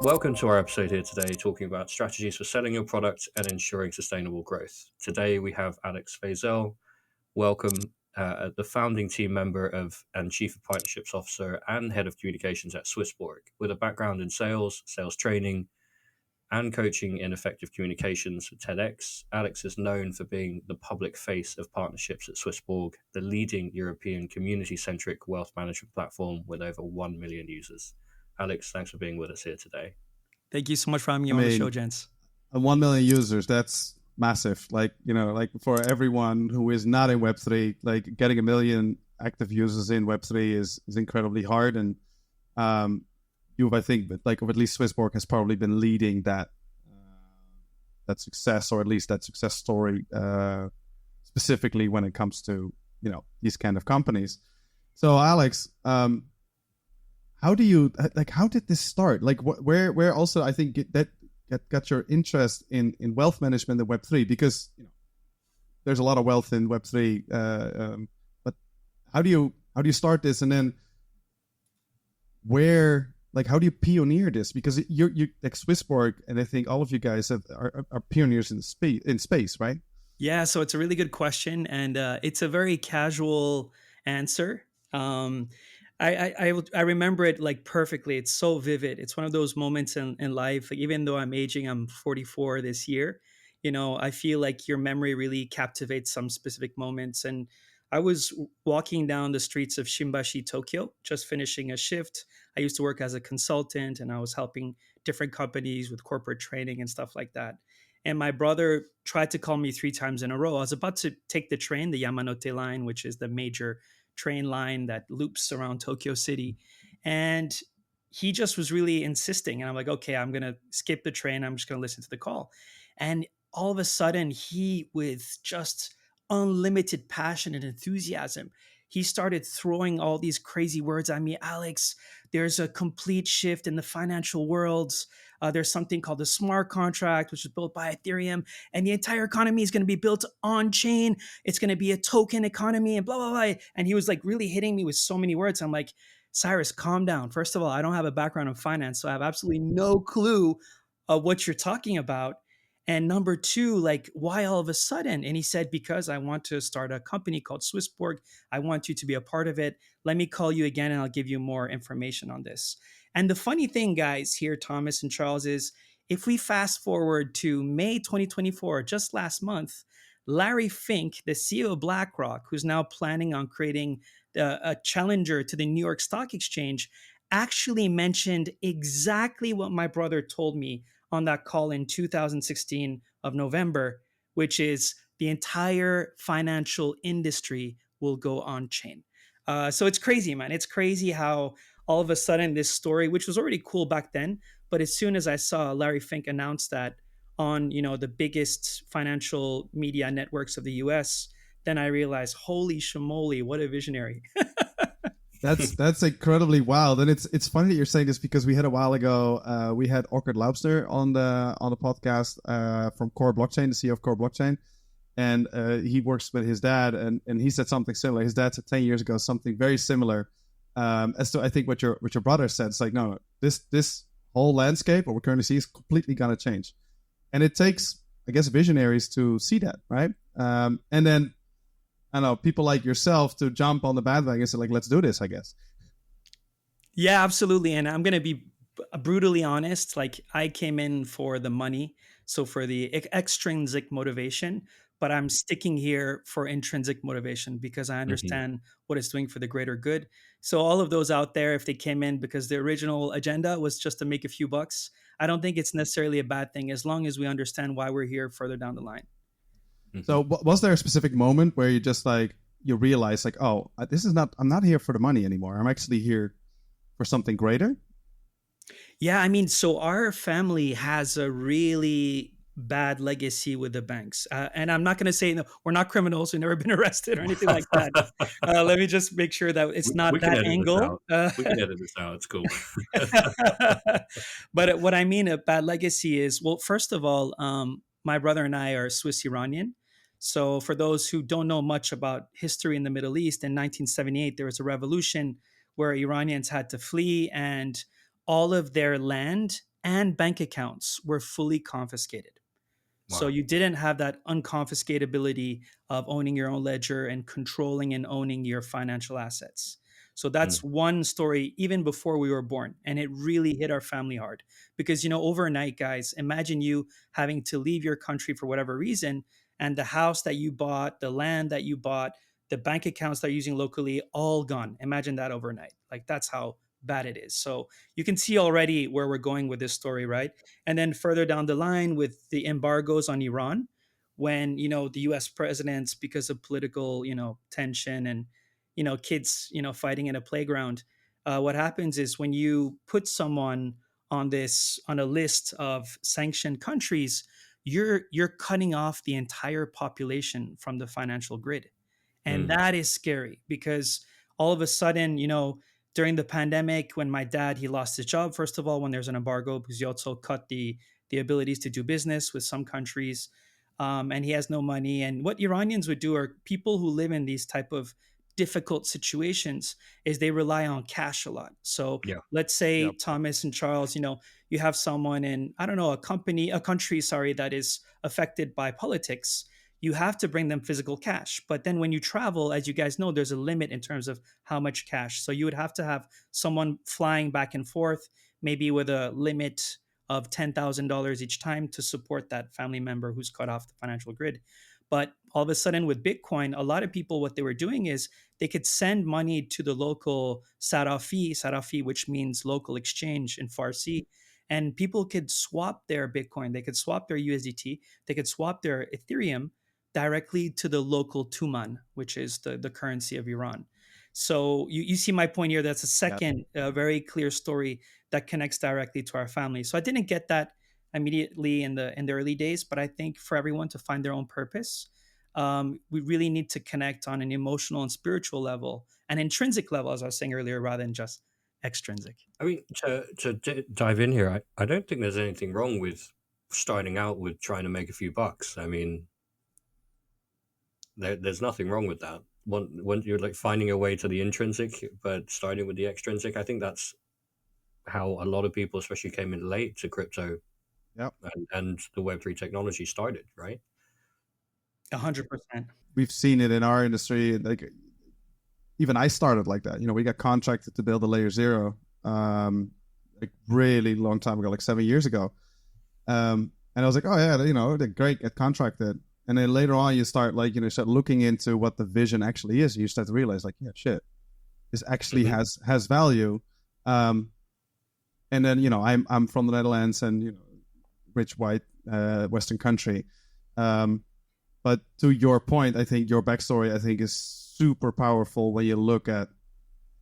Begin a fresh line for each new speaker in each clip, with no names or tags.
Welcome to our episode here today, talking about strategies for selling your product and ensuring sustainable growth. Today we have Alex Fazel. Welcome, the founding team member of and Chief of Partnerships Officer and Head of Communications at Swissborg. With a background in sales training, and coaching in effective communications for TEDx, Alex is known for being the public face of partnerships at Swissborg, the leading European community-centric wealth management platform with over 1 million users. Alex, thanks for being with us here today.
Thank you so much for having me
I
on the
mean,
show, gents.
1 million users, that's massive. Like for everyone who is not in Web3, like getting 1 million active users in Web3 is incredibly hard. And I think, but like, or at least Swissborg has probably been leading that success, or at least that success story, specifically when it comes to, these kind of companies. So Alex, how did this start? Like, where also I think that got your interest in wealth management in Web3, because there's a lot of wealth in Web3. But how do you start this, and then how do you pioneer this? Because you're like Swissborg, and I think all of you guys are pioneers in space, right?
Yeah, so it's a really good question, and it's a very casual answer. I remember it like perfectly. It's so vivid. It's one of those moments in life. Like, even though I'm aging, I'm 44 this year. I feel like your memory really captivates some specific moments. And I was walking down the streets of Shimbashi, Tokyo, just finishing a shift. I used to work as a consultant, and I was helping different companies with corporate training and stuff like that. And my brother tried to call me 3 times in a row. I was about to take the train, the Yamanote line, which is the major train line that loops around Tokyo City. And he just was really insisting. And I'm like, okay, I'm going to skip the train. I'm just going to listen to the call. And all of a sudden, he, with just unlimited passion and enthusiasm, he started throwing all these crazy words at me. Alex, there's a complete shift in the financial worlds. There's something called the smart contract, which is built by Ethereum, and the entire economy is going to be built on chain. It's going to be a token economy, and blah, blah, blah. And he was like really hitting me with so many words. I'm like, Cyrus, calm down. First of all, I don't have a background in finance, so I have absolutely no clue of what you're talking about. And number two, like, why all of a sudden? And he said, because I want to start a company called Swissborg. I want you to be a part of it. Let me call you again, and I'll give you more information on this. And the funny thing, guys, here, Thomas and Charles, is if we fast forward to May 2024, just last month, Larry Fink, the CEO of BlackRock, who's now planning on creating a challenger to the New York Stock Exchange, actually mentioned exactly what my brother told me on that call in 2016 of November, which is the entire financial industry will go on chain. So it's crazy, man. It's crazy how all of a sudden this story, which was already cool back then, but as soon as I saw Larry Fink announce that on, the biggest financial media networks of the US, then I realized, holy shamoly, what a visionary.
That's incredibly wild, and it's funny that you're saying this, because we had a while ago we had Orchard Lobster on the podcast from Core Blockchain, the CEO of Core Blockchain, and he works with his dad, and he said something similar. His dad said 10 years ago something very similar, as to I think what your brother said. It's like, no, this whole landscape, what we're currently seeing, is completely gonna change, and it takes, I guess, visionaries to see that, right? And then, I don't know, people like yourself to jump on the bandwagon and say, like, let's do this, I guess.
Yeah, absolutely. And I'm going to be brutally honest. Like, I came in for the money, so for the extrinsic motivation, but I'm sticking here for intrinsic motivation because I understand what it's doing for the greater good. So all of those out there, if they came in because the original agenda was just to make a few bucks, I don't think it's necessarily a bad thing, as long as we understand why we're here further down the line.
So was there a specific moment where you just you realize oh, I'm not here for the money anymore. I'm actually here for something greater?
Yeah, I mean, so our family has a really bad legacy with the banks. And I'm not going to say, no, we're not criminals. We've never been arrested or anything like that. Let me just make sure that it's not that angle.
We can edit this out. It's cool.
But what I mean a bad legacy is, well, first of all, my brother and I are Swiss Iranian. So for those who don't know much about history in the Middle East, in 1978, there was a revolution where Iranians had to flee, and all of their land and bank accounts were fully confiscated. So
Wow.
you didn't have that unconfiscatability of owning your own ledger and controlling and owning your financial assets. So
Mm,
that's one story even before we were born. And it really hit our family hard because, overnight, guys, imagine you having to leave your country for whatever reason. And the house that you bought, the land that you bought, the bank accounts that you're using locally, all gone. Imagine that overnight. Like that's how bad it is. So you can see already where we're going with this story, right? And then further down the line with the embargoes on Iran, when the U.S. presidents, because of political tension and kids fighting in a playground, what happens is when you put someone on a list of sanctioned countries, you're cutting off the entire population from the financial grid. And
mm,
that is scary because all of a sudden, during the pandemic, when my dad he lost his job, first of all, when there's an embargo, because he also cut the abilities to do business with some countries, and he has no money. And what Iranians would do, or people who live in these type of difficult situations, is they rely on cash a lot. So
yeah.
let's say
Yep.
Thomas and Charles, you have someone in, I don't know, a country, sorry, that is affected by politics. You have to bring them physical cash. But then when you travel, as you guys know, there's a limit in terms of how much cash. So you would have to have someone flying back and forth, maybe with a limit of $10,000 each time to support that family member who's cut off the financial grid. But all of a sudden, with Bitcoin, a lot of people, what they were doing is they could send money to the local Sarafi, which means local exchange in Farsi, and people could swap their Bitcoin, they could swap their USDT, they could swap their Ethereum directly to the local Tuman, which is the currency of Iran. So you see my point here. That's a
Yeah.
second very clear story that connects directly to our family. So I didn't get that immediately in the early days, but I think for everyone to find their own purpose, we really need to connect on an emotional and spiritual level, an intrinsic level, as I was saying earlier, rather than just extrinsic.
I mean, to dive in here, I don't think there's anything wrong with starting out with trying to make a few bucks. I mean, there's nothing wrong with that. When you're like finding a way to the intrinsic, but starting with the extrinsic, I think that's how a lot of people, especially came in late to crypto
Yep.
and the Web3 technology started, right?
100%.
We've seen it in our industry. Like even I started like that. We got contracted to build a layer zero, like really long time ago, like 7 years ago. And I was like, oh yeah, they're great, get contracted. And then later on, you start start looking into what the vision actually is. You start to realize, like, yeah, shit, this actually has value. And then I'm from the Netherlands and rich white Western country. But to your point, I think your backstory is super powerful when you look at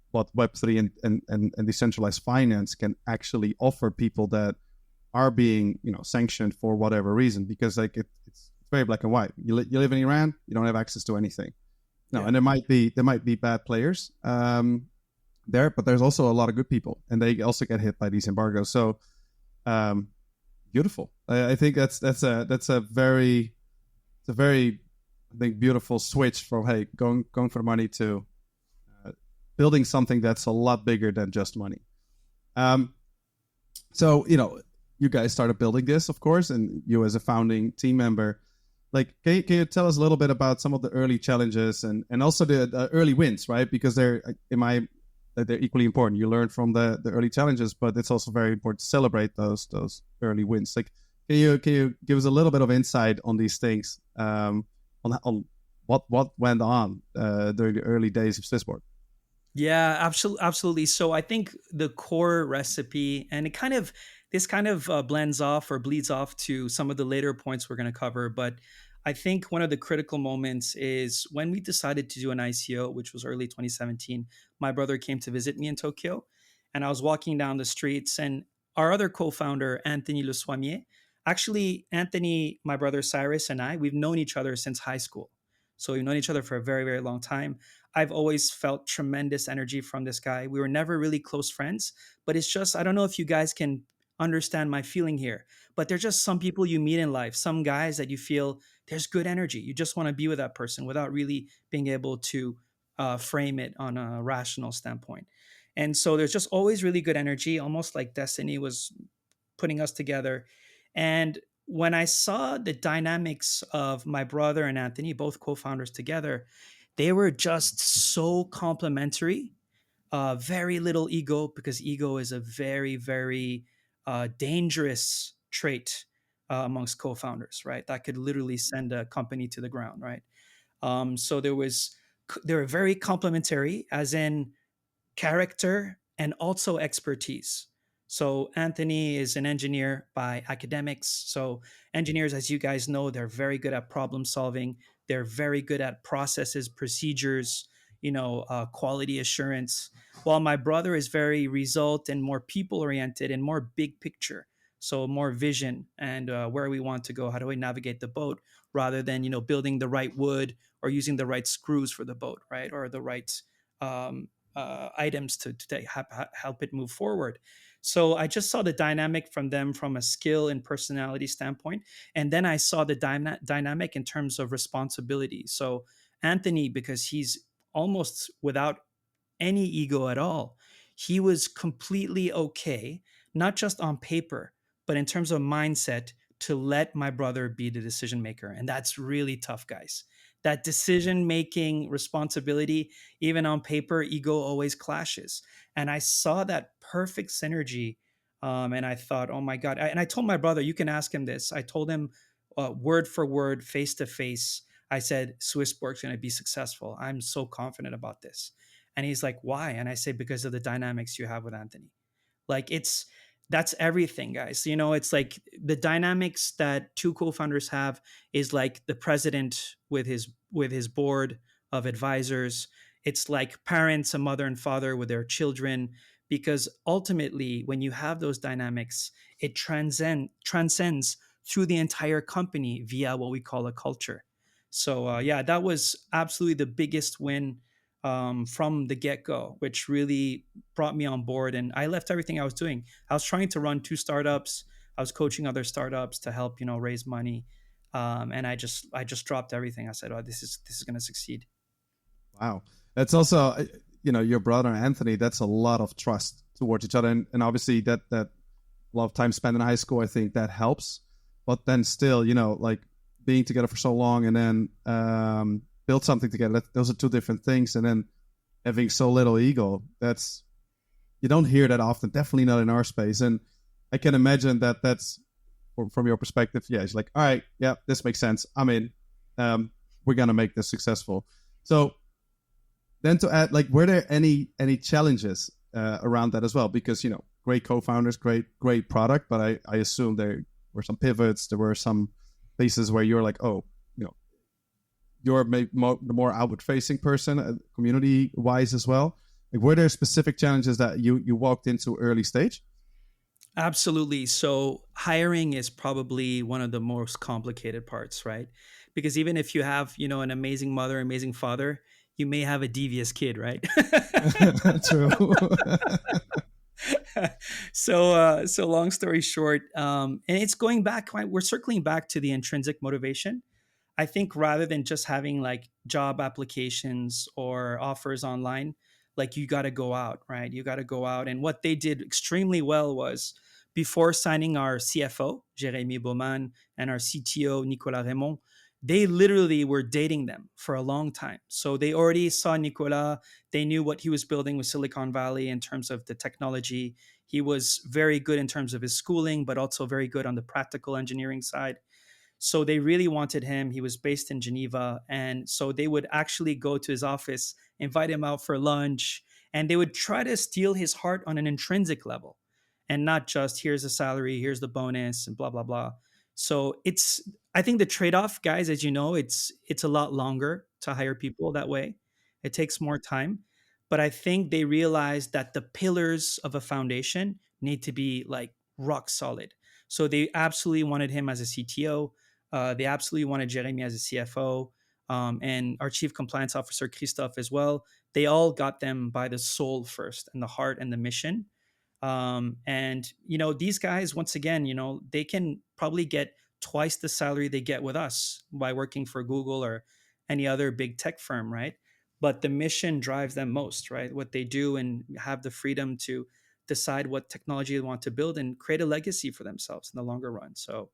what Web3 and decentralized finance can actually offer people that are being sanctioned for whatever reason, because like it's very black and white. You live in Iran, you don't have access to anything. No,
Yeah.
and there might be bad players there, but there's also a lot of good people, and they also get hit by these embargoes. So beautiful. I think that's a very I think beautiful switch from going for the money to building something that's a lot bigger than just money. So you guys started building this, of course, and you as a founding team member. Like, can you tell us a little bit about some of the early challenges and also the early wins, right? Because they're equally important. You learn from the early challenges, but it's also very important to celebrate those early wins. Like, can you give us a little bit of insight on these things, on what went on during the early days of Swissborg?
Yeah, absolutely. So I think the core recipe, and this kind of blends off or bleeds off to some of the later points we're going to cover. But I think one of the critical moments is when we decided to do an ICO, which was early 2017. My brother came to visit me in Tokyo, and I was walking down the streets, and our other co-founder, Anthony Le Soimier, actually, Anthony, my brother Cyrus, and we've known each other since high school. So we've known each other for a very, very long time. I've always felt tremendous energy from this guy. We were never really close friends, but it's just, I don't know if you guys can understand my feeling here, but there's just some people you meet in life, some guys that you feel there's good energy. You just want to be with that person without really being able to frame it on a rational standpoint. And so there's just always really good energy, almost like destiny was putting us together. And when I saw the dynamics of my brother and Anthony, both co-founders together, they were just so complementary. Very little ego, because ego is a very, very dangerous trait amongst co-founders, right? That could literally send a company to the ground, right? So they were very complementary, as in character and also expertise. So Anthony is an engineer by academics. So engineers, as you guys know, they're very good at problem solving. They're very good at processes, procedures, quality assurance. While my brother is very result and more people oriented and more big picture. So more vision and where we want to go. How do we navigate the boat rather than building the right wood or using the right screws for the boat, right? Or the right um, items to help it move forward. So I just saw the dynamic from them from a skill and personality standpoint. And then I saw the dynamic in terms of responsibility. So Anthony, because he's almost without any ego at all. He was completely okay, not just on paper, but in terms of mindset, to let my brother be the decision maker. And that's really tough, guys. That decision making responsibility, even on paper, ego always clashes. And I saw that perfect synergy. And I thought, oh my God. And I told my brother, you can ask him this. I told him word for word, face to face. I said, Swissborg's going to be successful. I'm so confident about this. And he's like, why? And I say, because of the dynamics you have with Anthony. Like that's everything, guys. It's like the dynamics that two co-founders have is like the president with his board of advisors. It's like parents, a mother and father with their children. Because ultimately, when you have those dynamics, it transcends through the entire company via what we call a culture. So yeah, that was absolutely the biggest win from the get go, which really brought me on board. And I left everything I was doing. I was trying to run two startups. I was coaching other startups to help, raise money. And I just dropped everything. I said, "Oh, this is going to succeed."
Wow. That's also, your brother Anthony, that's a lot of trust towards each other. And obviously that a lot of time spent in high school, I think that helps. But then still, like being together for so long and then build something together, those are two different things. And then having so little ego, you don't hear that often, definitely not in our space. And I can imagine that's from your perspective. Yeah, it's like, all right, yeah, this makes sense. I mean, we're going to make this successful. So then to add, like, were there any challenges around that as well? Because, great co-founders, great product, but I assume there were some pivots, there were some places where you're like, oh, you're the more outward-facing person, community-wise as well. Like, were there specific challenges that you walked into early stage?
Absolutely. So hiring is probably one of the most complicated parts, right? Because even if you have, an amazing mother, amazing father, you may have a devious kid, right?
True.
So long story short, and it's going back. We're circling back to the intrinsic motivation. I think rather than just having like job applications or offers online, like you got to go out, right? You got to go out. And what they did extremely well was before signing our CFO, Jérémy Baumann, and our CTO, Nicolas Raymond, they literally were dating them for a long time. So they already saw Nicolas. They knew what he was building with Silicon Valley in terms of the technology. He was very good in terms of his schooling, but also very good on the practical engineering side. So they really wanted him. He was based in Geneva. And so they would actually go to his office, invite him out for lunch, and they would try to steal his heart on an intrinsic level and not just here's the salary, here's the bonus, and blah, blah, blah. So I think the trade off, guys, as you know, it's a lot longer to hire people that way. It takes more time. But I think they realized that the pillars of a foundation need to be like rock solid. So they absolutely wanted him as a CTO. They absolutely wanted Jeremy as a CFO, and our chief compliance officer, Christophe, as well. They all got them by the soul first and the heart and the mission. And, these guys, once again, they can probably get twice the salary they get with us by working for Google or any other big tech firm, right? But the mission drives them most, right? What they do and have the freedom to decide what technology they want to build and create a legacy for themselves in the longer run. So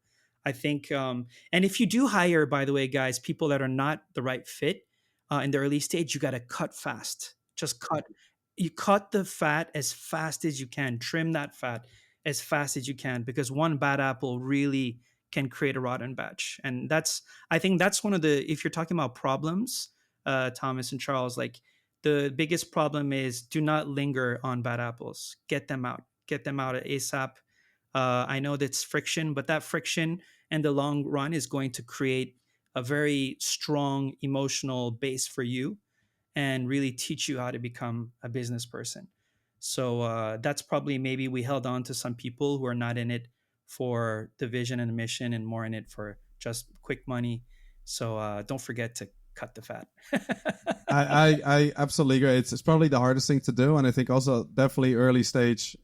I think, and if you do hire, by the way, guys, people that are not the right fit in the early stage, you got to cut fast. Just cut. You cut the fat as fast as you can. Trim that fat as fast as you can, because one bad apple really can create a rotten batch. And I think that's one of the, if you're talking about problems, Thomas and Charles, like the biggest problem is do not linger on bad apples. Get them out. Get them out ASAP. I know that's friction, but that friction in the long run is going to create a very strong emotional base for you and really teach you how to become a business person. So that's probably, maybe we held on to some people who are not in it for the vision and the mission and more in it for just quick money. So don't forget to cut the fat.
I absolutely agree. It's probably the hardest thing to do, and I think also definitely early stage.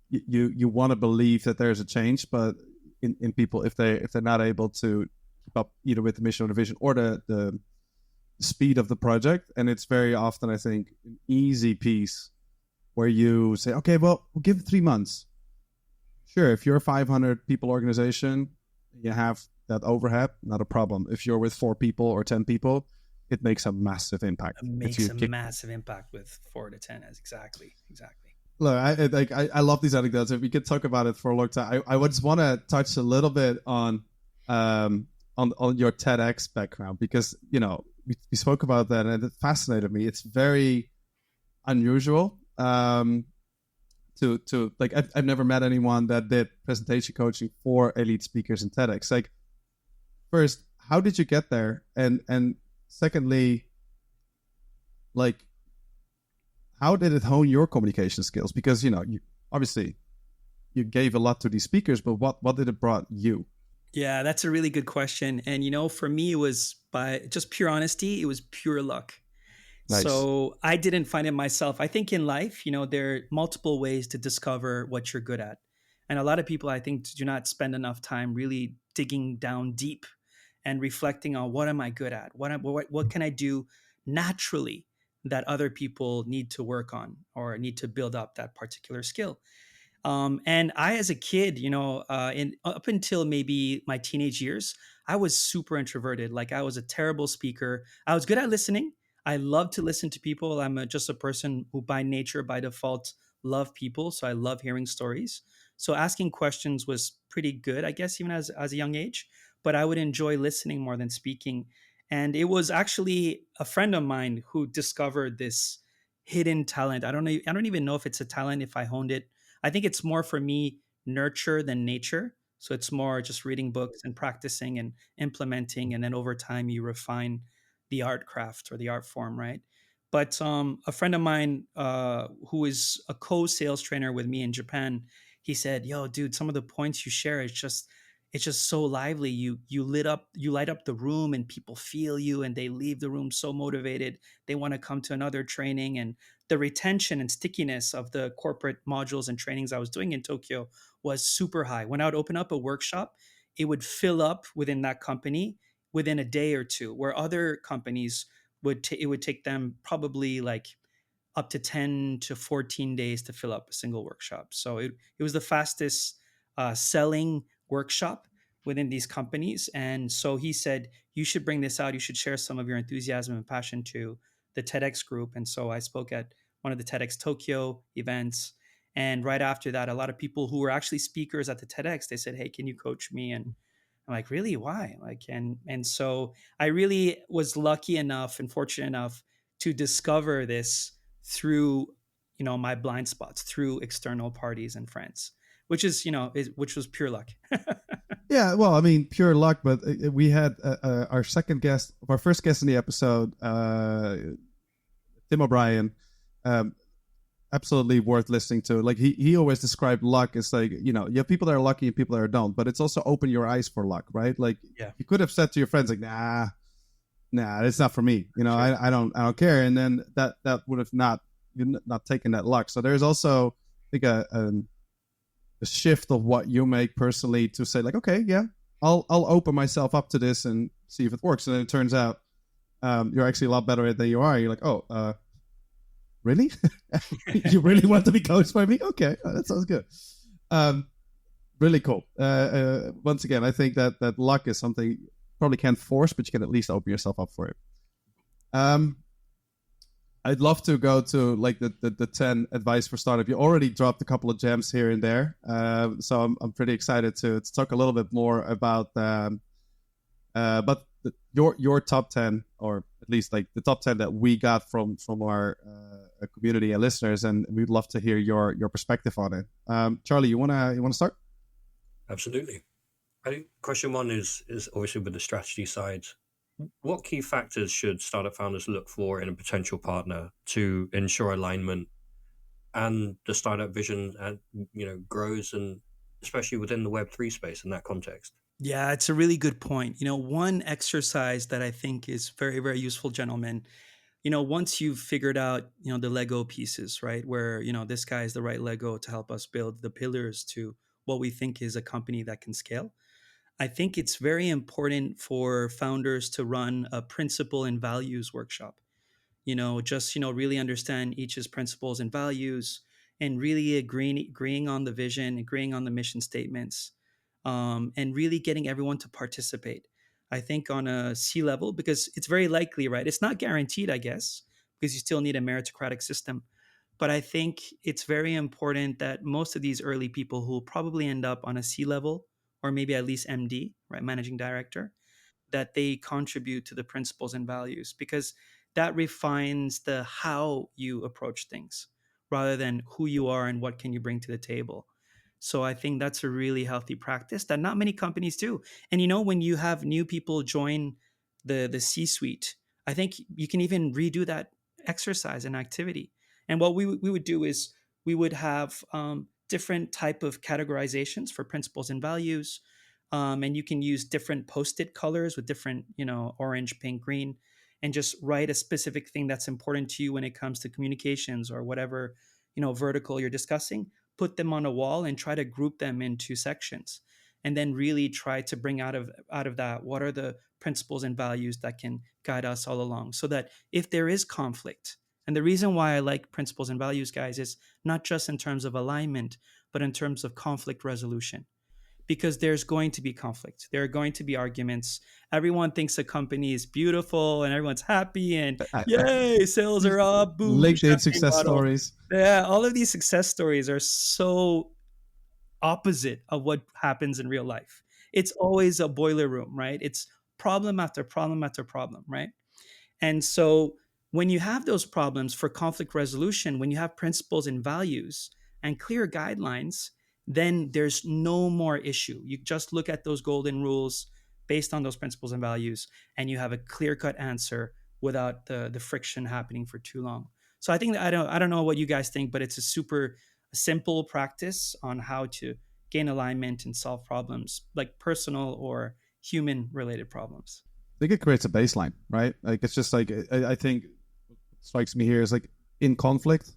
You want to believe that there's a change, but in people, if they're not able to keep up either with the mission or the vision or the speed of the project, and it's very often, I think, an easy piece where you say, okay, well, we'll give it 3 months. Sure, if you're a 500 people organization, you have that overhead, not a problem. If you're with 4 people or 10 people, it makes a massive impact.
It makes a massive impact with 4 to 10. Exactly.
Look, I love these anecdotes. If we could talk about it for a long time, I would just want to touch a little bit on your TEDx background, because we spoke about that and it fascinated me. It's very unusual. To like, I've never met anyone that did presentation coaching for elite speakers in TEDx. Like, first, how did you get there? And secondly, like, how did it hone your communication skills? Because, you obviously you gave a lot to these speakers, but what did it brought you?
Yeah, that's a really good question. And, for me, it was by just pure honesty. It was pure luck. Nice. So I didn't find it myself. I think in life, there are multiple ways to discover what you're good at. And a lot of people, I think, do not spend enough time really digging down deep and reflecting on what am I good at? What can I do naturally that other people need to work on or need to build up that particular skill? And I, as a kid, up until maybe my teenage years, I was super introverted. Like, I was a terrible speaker. I was good at listening. I love to listen to people. I'm just a person who by nature, by default, love people. So I love hearing stories. So asking questions was pretty good, I guess, even as a young age. But I would enjoy listening more than speaking. And it was actually a friend of mine who discovered this hidden talent. I don't even know if it's a talent, if I honed it. I think it's more, for me, nurture than nature. So it's more just reading books and practicing and implementing. And then over time, you refine the art craft or the art form, right? But a friend of mine who is a co-sales trainer with me in Japan, he said, "Yo, dude, some of the points you share it's just so lively. You light up the room, and people feel you, and they leave the room so motivated. They want to come to another training, and the retention and stickiness of the corporate modules and trainings I was doing in Tokyo was super high. When I would open up a workshop, it would fill up within that company within a day or two, where other companies it would take them probably like up to 10 to 14 days to fill up a single workshop. So it was the fastest selling workshop within these companies. And so he said, you should bring this out. You should share some of your enthusiasm and passion to the TEDx group. And so I spoke at one of the TEDx Tokyo events. And right after that, a lot of people who were actually speakers at the TEDx, they said, "Hey, can you coach me?" And I'm like, "Really? Why?" Like, and so I really was lucky enough and fortunate enough to discover this through, my blind spots, through external parties and friends, which is, which was pure luck.
Yeah, well, I mean, pure luck, but we had our first guest in the episode, Tim O'Brien, absolutely worth listening to. Like, he always described luck as like, you have people that are lucky and people that don't, but it's also open your eyes for luck, right? Like, yeah. You could have said to your friends like, nah, it's not for me. Sure. I don't care. And then that would have not taken that luck. So there's also like a shift of what you make personally to say like, okay, yeah, I'll open myself up to this and see if it works. And then it turns out you're actually a lot better at it than you are. You're like, really? You really want to be coached by me? Okay, that sounds good. Really cool. Once again, I think that luck is something you probably can't force, but you can at least open yourself up for it. I'd love to go to like the 10 advice for startup. You already dropped a couple of gems here and there, so I'm pretty excited to talk a little bit more about your top 10, or at least like the top 10 that we got from our community and listeners, and we'd love to hear your perspective on it. Charlie, you wanna start?
Absolutely. I think question one is obviously with the strategy side. What key factors should startup founders look for in a potential partner to ensure alignment and the startup vision and grows, and especially within the Web3 space in that context?
Yeah, it's a really good point. One exercise that I think is very, very useful, gentlemen, once you've figured out, the Lego pieces, right? Where, this guy is the right Lego to help us build the pillars to what we think is a company that can scale. I think it's very important for founders to run a principle and values workshop. Just really understand each's principles and values, and really agreeing on the vision, agreeing on the mission statements, and really getting everyone to participate. I think on a C level, because it's very likely, right? It's not guaranteed, I guess, because you still need a meritocratic system. But I think it's very important that most of these early people who will probably end up on a C level, or maybe at least MD, right, managing director, that they contribute to the principles and values, because that refines the how you approach things rather than who you are and what can you bring to the table. So I think that's a really healthy practice that not many companies do. And when you have new people join the C-suite, I think you can even redo that exercise and activity. And what we would do is we would have different type of categorizations for principles and values, and you can use different post-it colors with different, orange, pink, green, and just write a specific thing that's important to you when it comes to communications or whatever, vertical you're discussing. Put them on a wall and try to group them into sections, and then really try to bring out of that what are the principles and values that can guide us all along, so that if there is conflict. And the reason why I like principles and values, guys, is not just in terms of alignment, but in terms of conflict resolution, because there's going to be conflict. There are going to be arguments. Everyone thinks a company is beautiful and everyone's happy and yay, sales are up, boom,
LinkedIn success
bottle.
stories.
Yeah, all of these success stories are so opposite of what happens in real life. It's always a boiler room, right? It's problem after problem after problem, right? And so when you have those problems for conflict resolution, when you have principles and values and clear guidelines, then there's no more issue. You just look at those golden rules based on those principles and values, and you have a clear-cut answer without the friction happening for too long. So I think that I don't know what you guys think, but it's a super simple practice on how to gain alignment and solve problems, like personal or human related problems.
I think it creates a baseline, right? Like it's just like I think what strikes me here is like in conflict,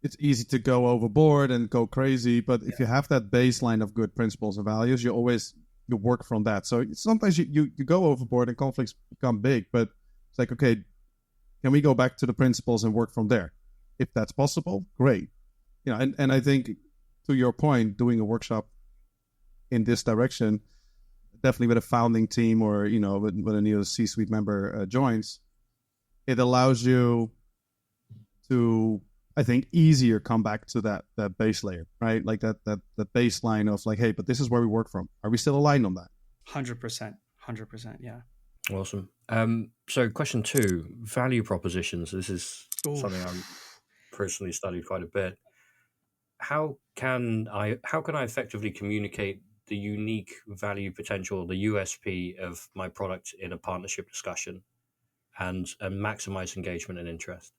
it's easy to go overboard and go crazy, but if you have that baseline of good principles and values, you work from that. So sometimes you go overboard and conflicts become big, but it's like, okay, can we go back to the principles and work from there? If that's possible, great. And I think to your point, doing a workshop in this direction, definitely with a founding team or, when a new C-suite member joins, it allows you to, I think, easier come back to that base layer, right? Like that baseline of like, hey, but this is where we work from. Are we still aligned on that?
100%. Yeah.
Awesome. So question 2, value propositions. This is something I'm personally studied quite a bit. How can I effectively communicate the unique value potential, the USP of my product in a partnership discussion and maximize engagement and interest?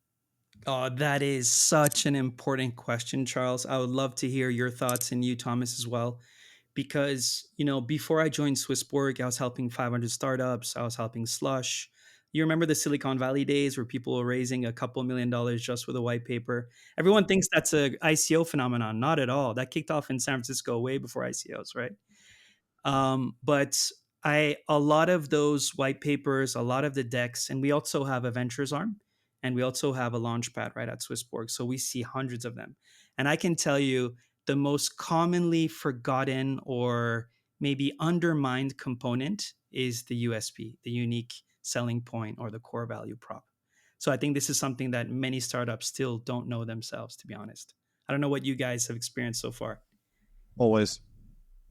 Oh, that is such an important question, Charles. I would love to hear your thoughts, and you, Thomas, as well. Because, before I joined Swissborg, I was helping 500 startups. I was helping Slush. You remember the Silicon Valley days where people were raising a couple $1 million just with a white paper? Everyone thinks that's a ICO phenomenon. Not at all. That kicked off in San Francisco way before ICOs, right? But a lot of those white papers, a lot of the decks, and we also have a ventures arm. And we also have a launch pad right at Swissborg. So we see hundreds of them. And I can tell you the most commonly forgotten or maybe undermined component is the USP, the unique selling point or the core value prop. So I think this is something that many startups still don't know themselves, to be honest. I don't know what you guys have experienced so far.
Always.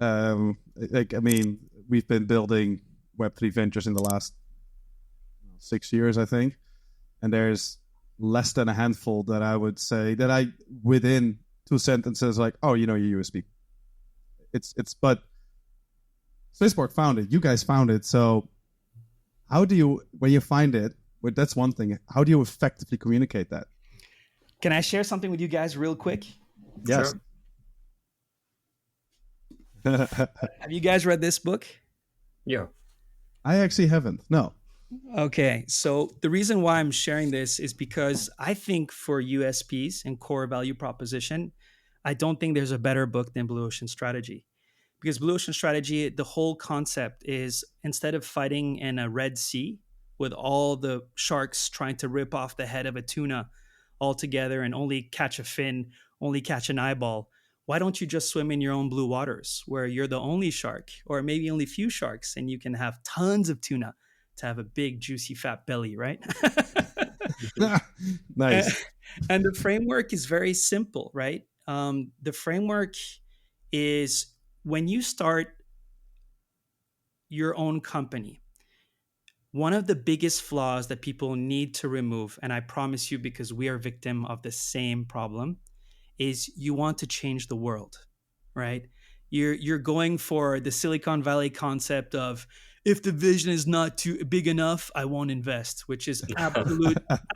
I mean, we've been building Web3 ventures in the last 6 years, I think. And there's less than a handful that I would say that I, within 2 sentences, like, oh, your USB. But Swissborg found it. You guys found it. So how do you, when you find it, well, that's one thing. How do you effectively communicate that?
Can I share something with you guys real quick?
Yes.
Sure.
Have you guys read this book?
Yeah.
I actually haven't. No.
Okay, so the reason why I'm sharing this is because I think for USPs and core value proposition, I don't think there's a better book than Blue Ocean Strategy. Because Blue Ocean Strategy, the whole concept is instead of fighting in a Red Sea with all the sharks trying to rip off the head of a tuna altogether and only catch a fin, only catch an eyeball, why don't you just swim in your own blue waters where you're the only shark or maybe only few sharks and you can have tons of tuna to have a big, juicy, fat belly, right?
Nice.
And the framework is very simple, right? The framework is when you start your own company, one of the biggest flaws that people need to remove, and I promise you because we are victim of the same problem, is you want to change the world, right? You're going for the Silicon Valley concept of if the vision is not too big enough, I won't invest, which is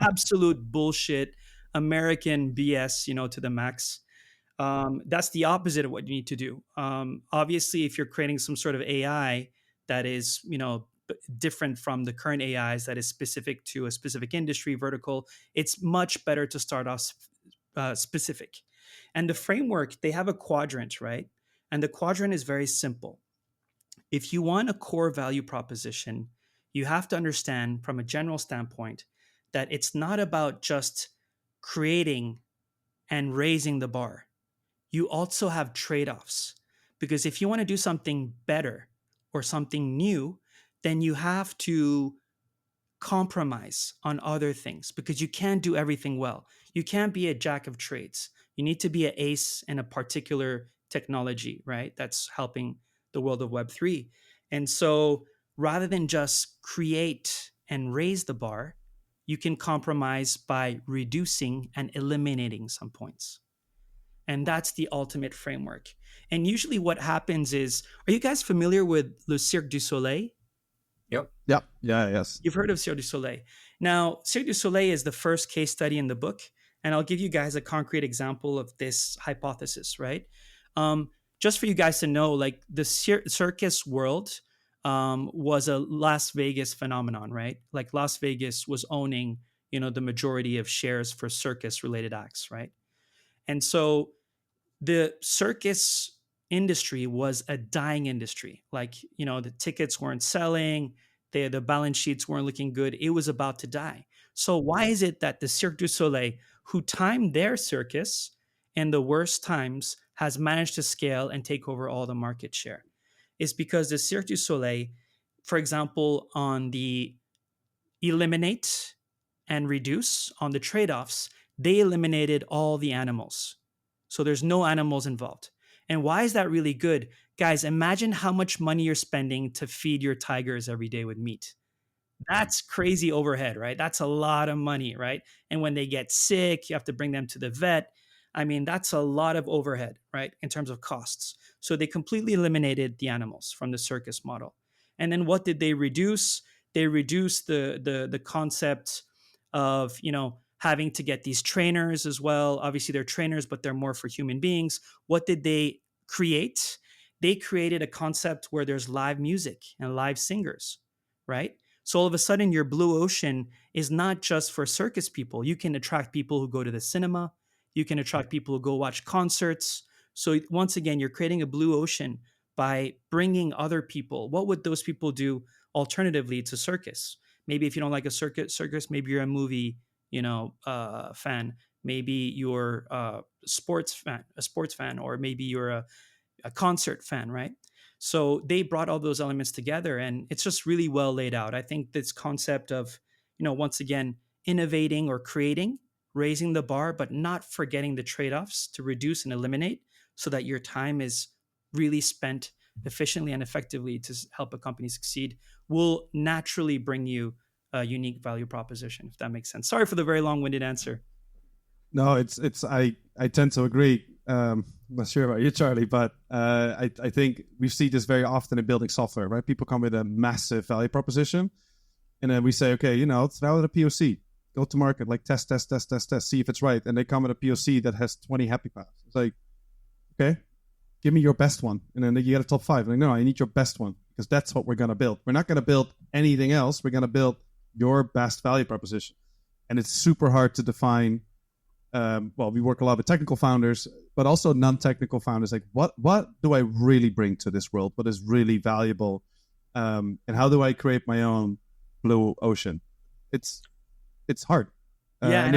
absolute bullshit, American BS, to the max. That's the opposite of what you need to do. Obviously, if you're creating some sort of AI that is, different from the current AIs that is specific to a specific industry vertical, it's much better to start off specific. And the framework, they have a quadrant, right? And the quadrant is very simple. If you want a core value proposition, you have to understand from a general standpoint that it's not about just creating and raising the bar. You also have trade offs. Because if you want to do something better or something new, then you have to compromise on other things because you can't do everything well. You can't be a jack of trades. You need to be an ace in a particular technology, right? That's helping the world of Web3. And so rather than just create and raise the bar, you can compromise by reducing and eliminating some points. And that's the ultimate framework. And usually what happens is, are you guys familiar with Le Cirque du Soleil?
Yep.
Yep. Yeah. Yes.
You've heard of Cirque du Soleil. Now, Cirque du Soleil is the first case study in the book. And I'll give you guys a concrete example of this hypothesis, right? Just for you guys to know, like the circus world was a Las Vegas phenomenon, right? Like Las Vegas was owning, the majority of shares for circus related acts, right? And so the circus industry was a dying industry. Like, the tickets weren't selling, the balance sheets weren't looking good. It was about to die. So why is it that the Cirque du Soleil, who timed their circus in the worst times, has managed to scale and take over all the market share? It's because the Cirque du Soleil, for example, on the eliminate and reduce, on the trade-offs, they eliminated all the animals. So there's no animals involved. And why is that really good? Guys, imagine how much money you're spending to feed your tigers every day with meat. That's crazy overhead, right? That's a lot of money, right? And when they get sick, you have to bring them to the vet. I mean, that's a lot of overhead, right? In terms of costs. So they completely eliminated the animals from the circus model. And then what did they reduce? They reduced the concept of, having to get these trainers as well. Obviously, they're trainers, but they're more for human beings. What did they create? They created a concept where there's live music and live singers, right? So all of a sudden, your blue ocean is not just for circus people. You can attract people who go to the cinema. You can attract people who go watch concerts. So once again, you're creating a blue ocean by bringing other people. What would those people do alternatively to circus? Maybe if you don't like a circus, maybe you're a movie fan. Maybe you're a sports fan, or maybe you're a concert fan, right? So they brought all those elements together, and it's just really well laid out. I think this concept of, once again, innovating or creating, raising the bar, but not forgetting the trade offs to reduce and eliminate, so that your time is really spent efficiently and effectively to help a company succeed, will naturally bring you a unique value proposition, if that makes sense. Sorry for the very long winded answer.
No, it's I tend to agree. I'm not sure about you, Charlie, but I think we see this very often in building software, right? People come with a massive value proposition, and then we say, okay, throw out a POC, go to market, like test, see if it's right. And they come with a POC that has 20 happy paths. It's like, okay, give me your best one. And then you get a top 5. Like, no, I need your best one, because that's what we're going to build. We're not going to build anything else. We're going to build your best value proposition. And it's super hard to define. We work a lot with technical founders, but also non-technical founders. Like, what do I really bring to this world? What is really valuable? And how do I create my own blue ocean? It's hard. And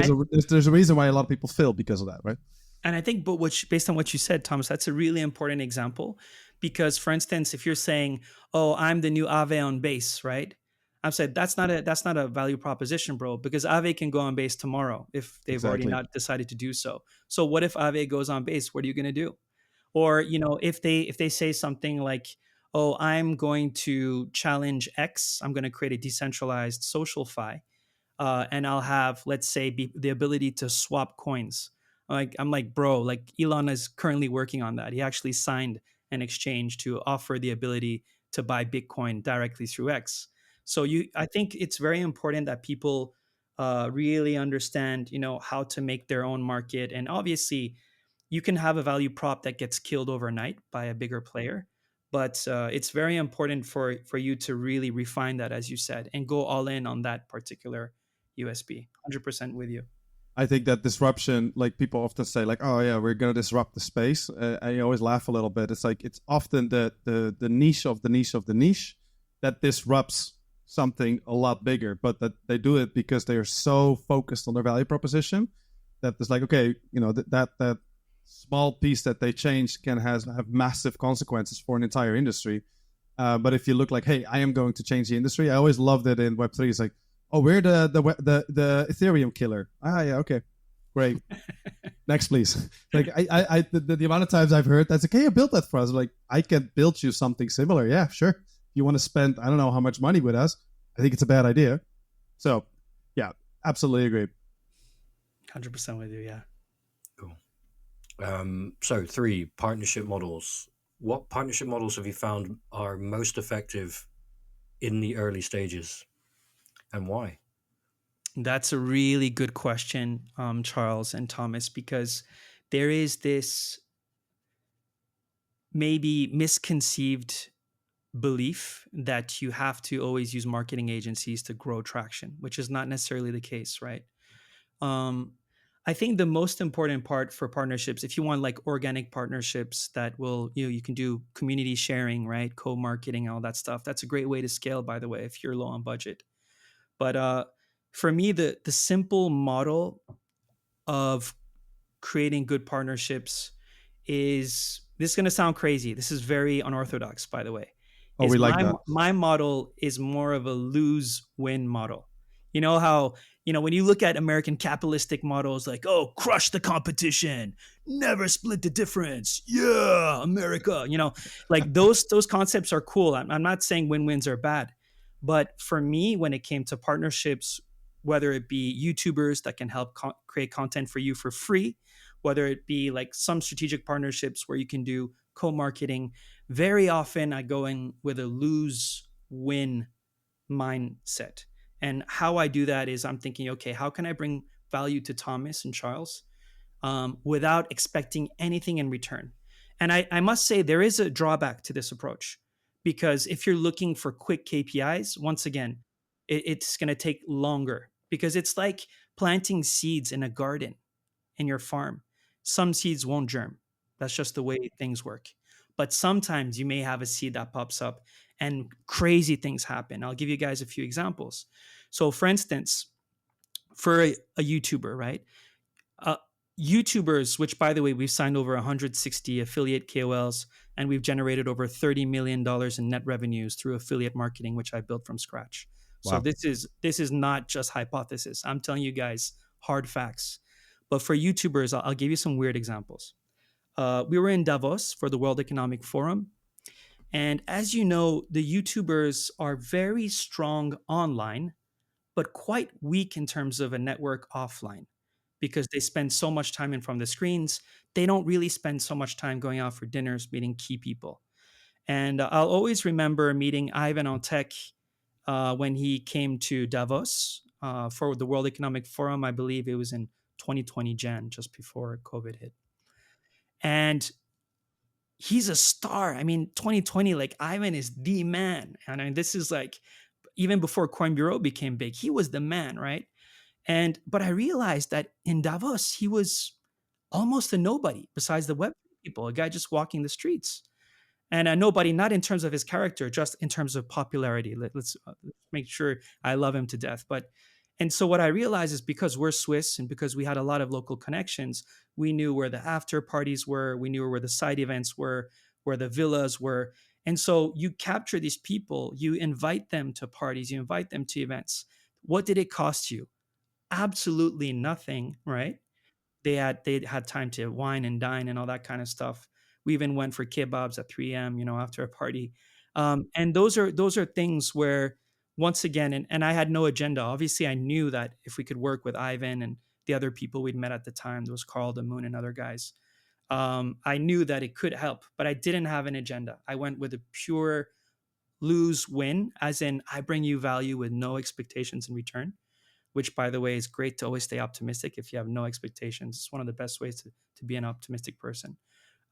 there's a reason why a lot of people fail because of that, right?
And I think, based on what you said, Thomas, that's a really important example, because, for instance, if you're saying, "Oh, I'm the new Aave on base," right? I've said that's not a value proposition, bro, because Aave can go on base tomorrow if they've already not decided to do so. So what if Aave goes on base? What are you going to do? Or, if they say something like, "Oh, I'm going to challenge X. I'm going to create a decentralized social fi, and I'll have, let's say, the ability to swap coins." I'm like, bro, like, Elon is currently working on that. He actually signed an exchange to offer the ability to buy Bitcoin directly through X. So I think it's very important that people really understand, how to make their own market. And obviously, you can have a value prop that gets killed overnight by a bigger player, but it's very important for you to really refine that, as you said, and go all in on that particular USB. 100% with you.
I think that disruption, like, people often say, like, "Oh yeah, we're gonna disrupt the space." I always laugh a little bit. It's like, it's often the niche of the niche of the niche that disrupts something a lot bigger, but that they do it because they are so focused on their value proposition that it's like, okay, that small piece that they change can have massive consequences for an entire industry. But if you look like, hey, I am going to change the industry, I always loved it in Web3. It's like, oh, we're the Ethereum killer. Yeah, okay, great. Next, please. Like, the amount of times I've heard that's, okay, you built that for us. I'm like, I can build you something similar. Yeah, sure. You want to spend, I don't know how much money with us, I think it's a bad idea. So, yeah, absolutely agree.
100% with you, yeah.
Cool. So 3, partnership models. What partnership models have you found are most effective in the early stages, and why?
That's a really good question, Charles and Thomas, because there is this maybe misconceived belief that you have to always use marketing agencies to grow traction, which is not necessarily the case, right? I think the most important part for partnerships, if you want like organic partnerships that will, you can do community sharing, right? Co-marketing, all that stuff. That's a great way to scale, by the way, if you're low on budget. But for me, the simple model of creating good partnerships is, this is going to sound crazy. This is very unorthodox, by the way.
Oh, we like that.
My model is more of a lose-win model. You know how, when you look at American capitalistic models, like, oh, crush the competition, never split the difference. Yeah, America. Like those concepts are cool. I'm not saying win-wins are bad. But for me, when it came to partnerships, whether it be YouTubers that can help create content for you for free, whether it be like some strategic partnerships where you can do co-marketing, very often I go in with a lose-win mindset. And how I do that is I'm thinking, okay, how can I bring value to Thomas and Charles without expecting anything in return? And I must say there is a drawback to this approach, because if you're looking for quick KPIs, once again, it's going to take longer, because it's like planting seeds in a garden in your farm. Some seeds won't germ. That's just the way things work. But sometimes you may have a seed that pops up and crazy things happen. I'll give you guys a few examples. So for instance, for a YouTuber, right? Uh, YouTubers, which by the way, we've signed over 160 affiliate KOLs, and we've generated over $30 million in net revenues through affiliate marketing, which I built from scratch. So
Wow.
this is not just hypothesis. I'm telling you guys hard facts. But for YouTubers, I'll give you some weird examples. We were in Davos for the World Economic Forum. And as you know, the YouTubers are very strong online, but quite weak in terms of a network offline because they spend so much time in front of the screens. They don't really spend so much time going out for dinners, meeting key people. And I'll always remember meeting Ivan on tech when he came to Davos for the World Economic Forum. I believe it was in 2020 Jan, just before COVID hit. And he's a star. I mean, 2020, like Ivan is the man. And I mean, this is like even before Coin Bureau became big, he was the man, right? But I realized that in Davos, he was almost a nobody besides the Web people, a guy just walking the streets. And a nobody, not in terms of his character, just in terms of popularity. Let's make sure I love him to death. And so what I realized is because we're Swiss and because we had a lot of local connections, we knew where the after parties were, we knew where the side events were, where the villas were. And so you capture these people, you invite them to parties, you invite them to events. What did it cost you? Absolutely nothing, right? They had time to wine and dine and all that kind of stuff. We even went for kebabs at 3 a.m., after a party. And those are things where once again, and I had no agenda. Obviously, I knew that if we could work with Ivan and the other people we'd met at the time, there was Carl, the Moon, and other guys. I knew that it could help, but I didn't have an agenda. I went with a pure lose win, as in I bring you value with no expectations in return, which by the way is great to always stay optimistic. If you have no expectations, it's one of the best ways to be an optimistic person.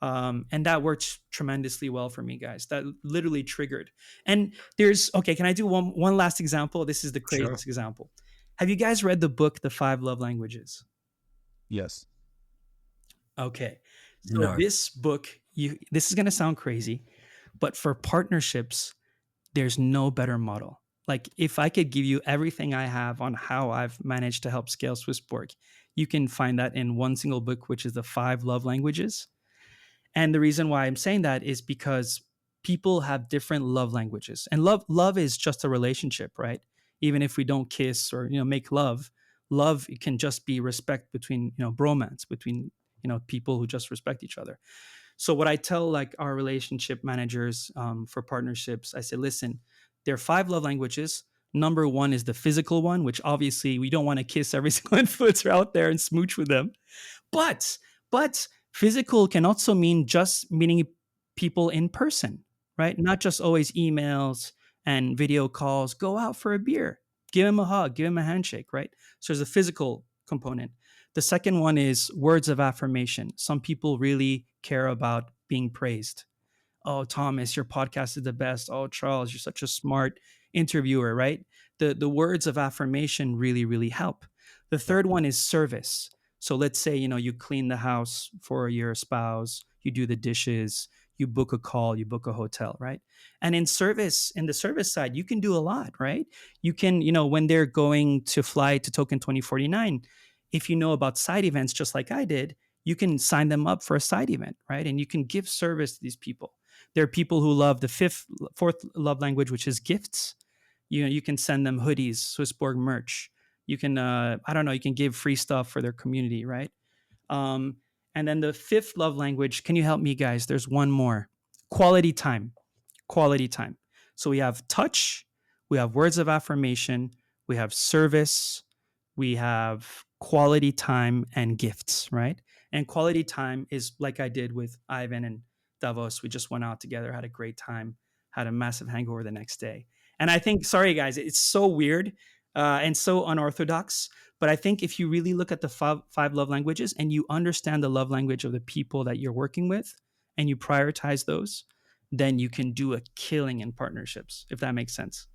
And that worked tremendously well for me, guys. That literally triggered. And okay, can I do one last example? This is the craziest example. Have you guys read the book, The 5 Love Languages?
Yes.
Okay. So
No.
this book, this is going to sound crazy, but for partnerships, there's no better model. Like if I could give you everything I have on how I've managed to help scale Swissborg, you can find that in one single book, which is The 5 Love Languages. And the reason why I'm saying that is because people have different love languages. And love is just a relationship, right? Even if we don't kiss or make love can just be respect between, bromance between, people who just respect each other. So what I tell like our relationship managers for partnerships, I say, listen, there are 5 love languages. Number 1 is the physical one, which obviously we don't want to kiss every single influencer out there and smooch with them. But physical can also mean just meeting people in person, right? Not just always emails and video calls. Go out for a beer, give him a hug, give him a handshake, right? So there's a physical component. The second one is words of affirmation. Some people really care about being praised. Oh, Thomas, your podcast is the best. Oh, Charles, you're such a smart interviewer, right? The words of affirmation really, really help. The third one is service. So let's say, you clean the house for your spouse, you do the dishes, you book a call, you book a hotel, right? And in the service side, you can do a lot, right? You can, when they're going to fly to Token 2049, if you know about side events, just like I did, you can sign them up for a side event, right? And you can give service to these people. There are people who love the fourth love language, which is gifts. You can send them hoodies, Swissborg merch. You can, you can give free stuff for their community, right? And then the 5th love language, can you help me, guys? There's one more. Quality time. Quality time. So we have touch, we have words of affirmation, we have service, we have quality time and gifts, right? And quality time is like I did with Ivan and Davos. We just went out together, had a great time, had a massive hangover the next day. And I think, sorry guys, it's so weird and so unorthodox. But I think if you really look at the 5 love languages and you understand the love language of the people that you're working with and you prioritize those, then you can do a killing in partnerships, if that makes sense.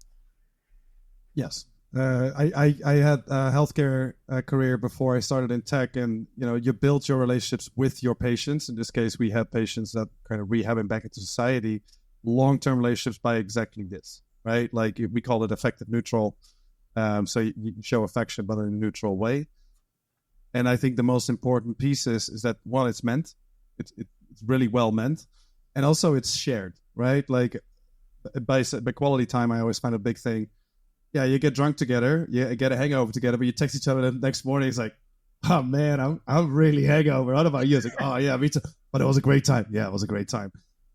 Yes. I had a healthcare career before I started in tech, and you build your relationships with your patients. In this case, we had patients that kind of rehabbing back into society, long-term relationships by exactly this, right? Like we call it affective neutral. So you show affection, but in a neutral way. And I think the most important piece is that, one, it's meant, it's really well meant, and also it's shared, right? Like by quality time, I always find a big thing. Yeah, you get drunk together, you get a hangover together, but you text each other the next morning. It's like, oh man, I'm really hangover. What about you? It's like, oh yeah, me too. But it was a great time. Yeah, it was a great time.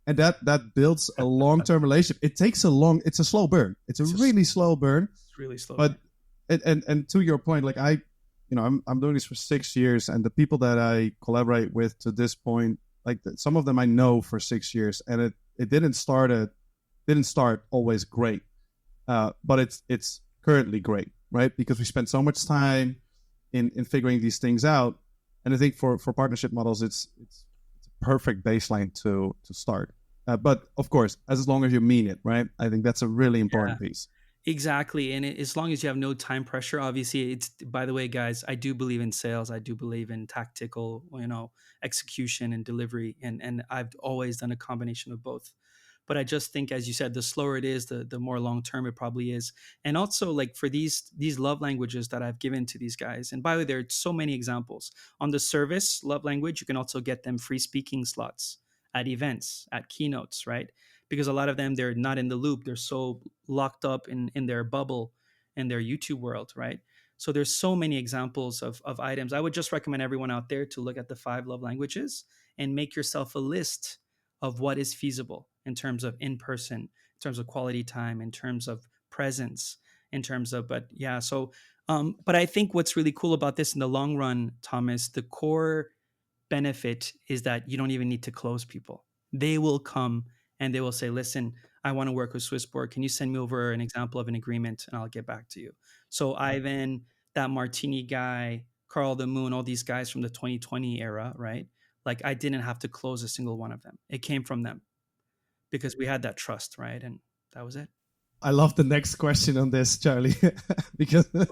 And that builds a long-term relationship. It's a slow burn. It's a really slow burn.
It's really slow.
But and to your point, like I'm doing this for 6 years, and the people that I collaborate with to this point, like some of them I know for 6 years, and it didn't start always great, but it's currently great, right? Because we spent so much time in figuring these things out, and I think for partnership models, it's a perfect baseline to start. But of course, as long as you mean it, right? I think that's a really important piece.
Exactly. And as long as you have no time pressure, obviously it's, by the way, guys, I do believe in sales. I do believe in tactical, execution and delivery. And I've always done a combination of both. But I just think, as you said, the slower it is, the more long term it probably is. And also, like, for these love languages that I've given to these guys, and by the way, there are so many examples. On the service love language, you can also get them free speaking slots at events, at keynotes, right? Because a lot of them, they're not in the loop. They're so locked up in their bubble, in their YouTube world, right? So there's so many examples of items. I would just recommend everyone out there to look at the 5 love languages and make yourself a list of what is feasible in terms of in person, in terms of quality time, in terms of presence, in terms of, but yeah. So, but I think what's really cool about this in the long run, Thomas, the core benefit is that you don't even need to close people. They will come and they will say, listen, I want to work with Swissborg. Can you send me over an example of an agreement and I'll get back to you? So Ivan, that Martini guy, Carl the Moon, all these guys from the 2020 era, right? Like, I didn't have to close a single one of them. It came from them because we had that trust, right? And that was it.
I love the next question on this, Charlie, because
this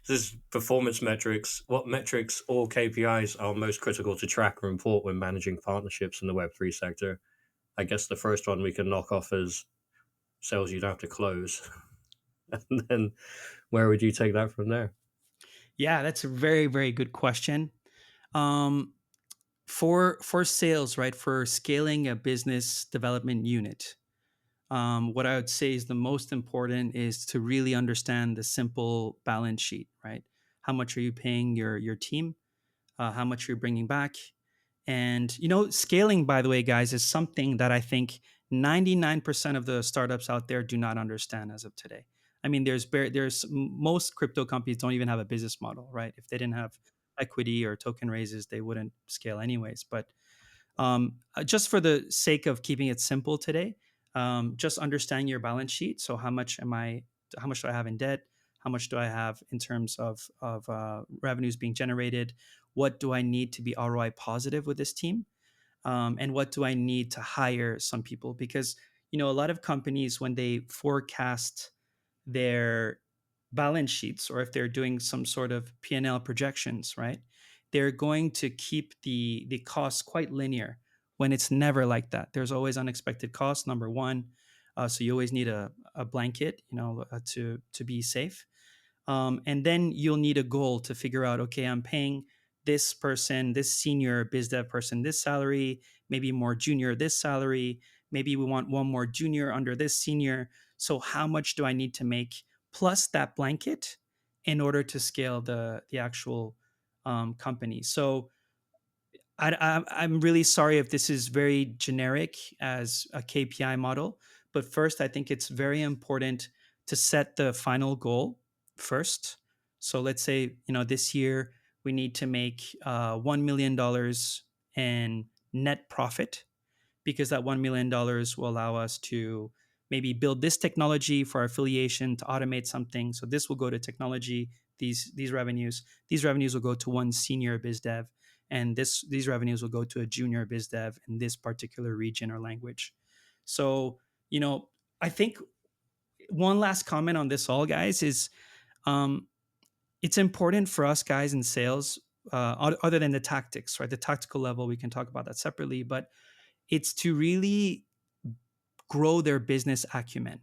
is performance metrics. What metrics or KPIs are most critical to track and report when managing partnerships in the Web3 sector? I guess the first one we can knock off as sales you'd have to close. And then where would you take that from there?
Yeah, that's a very, very good question. For sales, right? For scaling a business development unit, what I would say is the most important is to really understand the simple balance sheet, right? How much are you paying your team? How much you're bringing back? And scaling, by the way, guys, is something that I think 99% of the startups out there do not understand as of today. I mean, there's most crypto companies don't even have a business model, right? If they didn't have equity or token raises, they wouldn't scale anyways. But just for the sake of keeping it simple today, just understand your balance sheet. So how much do I have in debt? How much do I have in terms of revenues being generated? What do I need to be ROI positive with this team? And what do I need to hire some people? Because a lot of companies, when they forecast their balance sheets, or if they're doing some sort of P&L projections, right, they're going to keep the costs quite linear, when it's never like that. There's always unexpected costs, number one. So you always need a blanket, to be safe. And then you'll need a goal to figure out, okay, I'm paying this person, this senior biz dev person, this salary, maybe more junior, this salary. Maybe we want one more junior under this senior. So how much do I need to make plus that blanket in order to scale the actual company? So I'm really sorry if this is very generic as a KPI model, but first, I think it's very important to set the final goal first. So let's say, this year we need to make $1 million in net profit, because that $1 million will allow us to maybe build this technology for our affiliation to automate something. So this will go to technology, these revenues. These revenues will go to one senior biz dev, and these revenues will go to a junior biz dev in this particular region or language. So, I think one last comment on this all, guys, is it's important for us guys in sales, other than the tactics, right? The tactical level, we can talk about that separately, but it's to really grow their business acumen.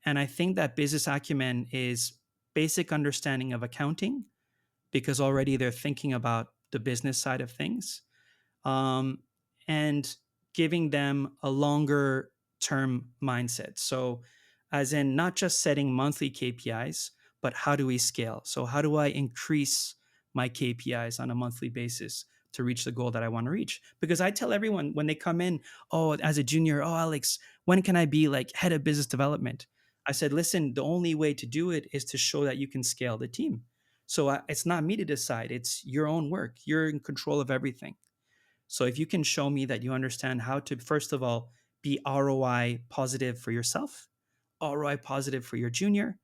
And I think that business acumen is basic understanding of accounting, because already they're thinking about the business side of things, um, and giving them a longer term mindset. So, as in not just setting monthly KPIs, but how do we scale? So, how do I increase my KPIs on a monthly basis to reach the goal that I want to reach? Because I tell everyone when they come in, oh, as a junior, oh, Alex, when can I be like head of business development? I said, listen, the only way to do it is to show that you can scale the team. So it's not me to decide. It's your own work. You're in control of everything. So if you can show me that you understand how to, first of all, be ROI positive for yourself, ROI positive for your junior,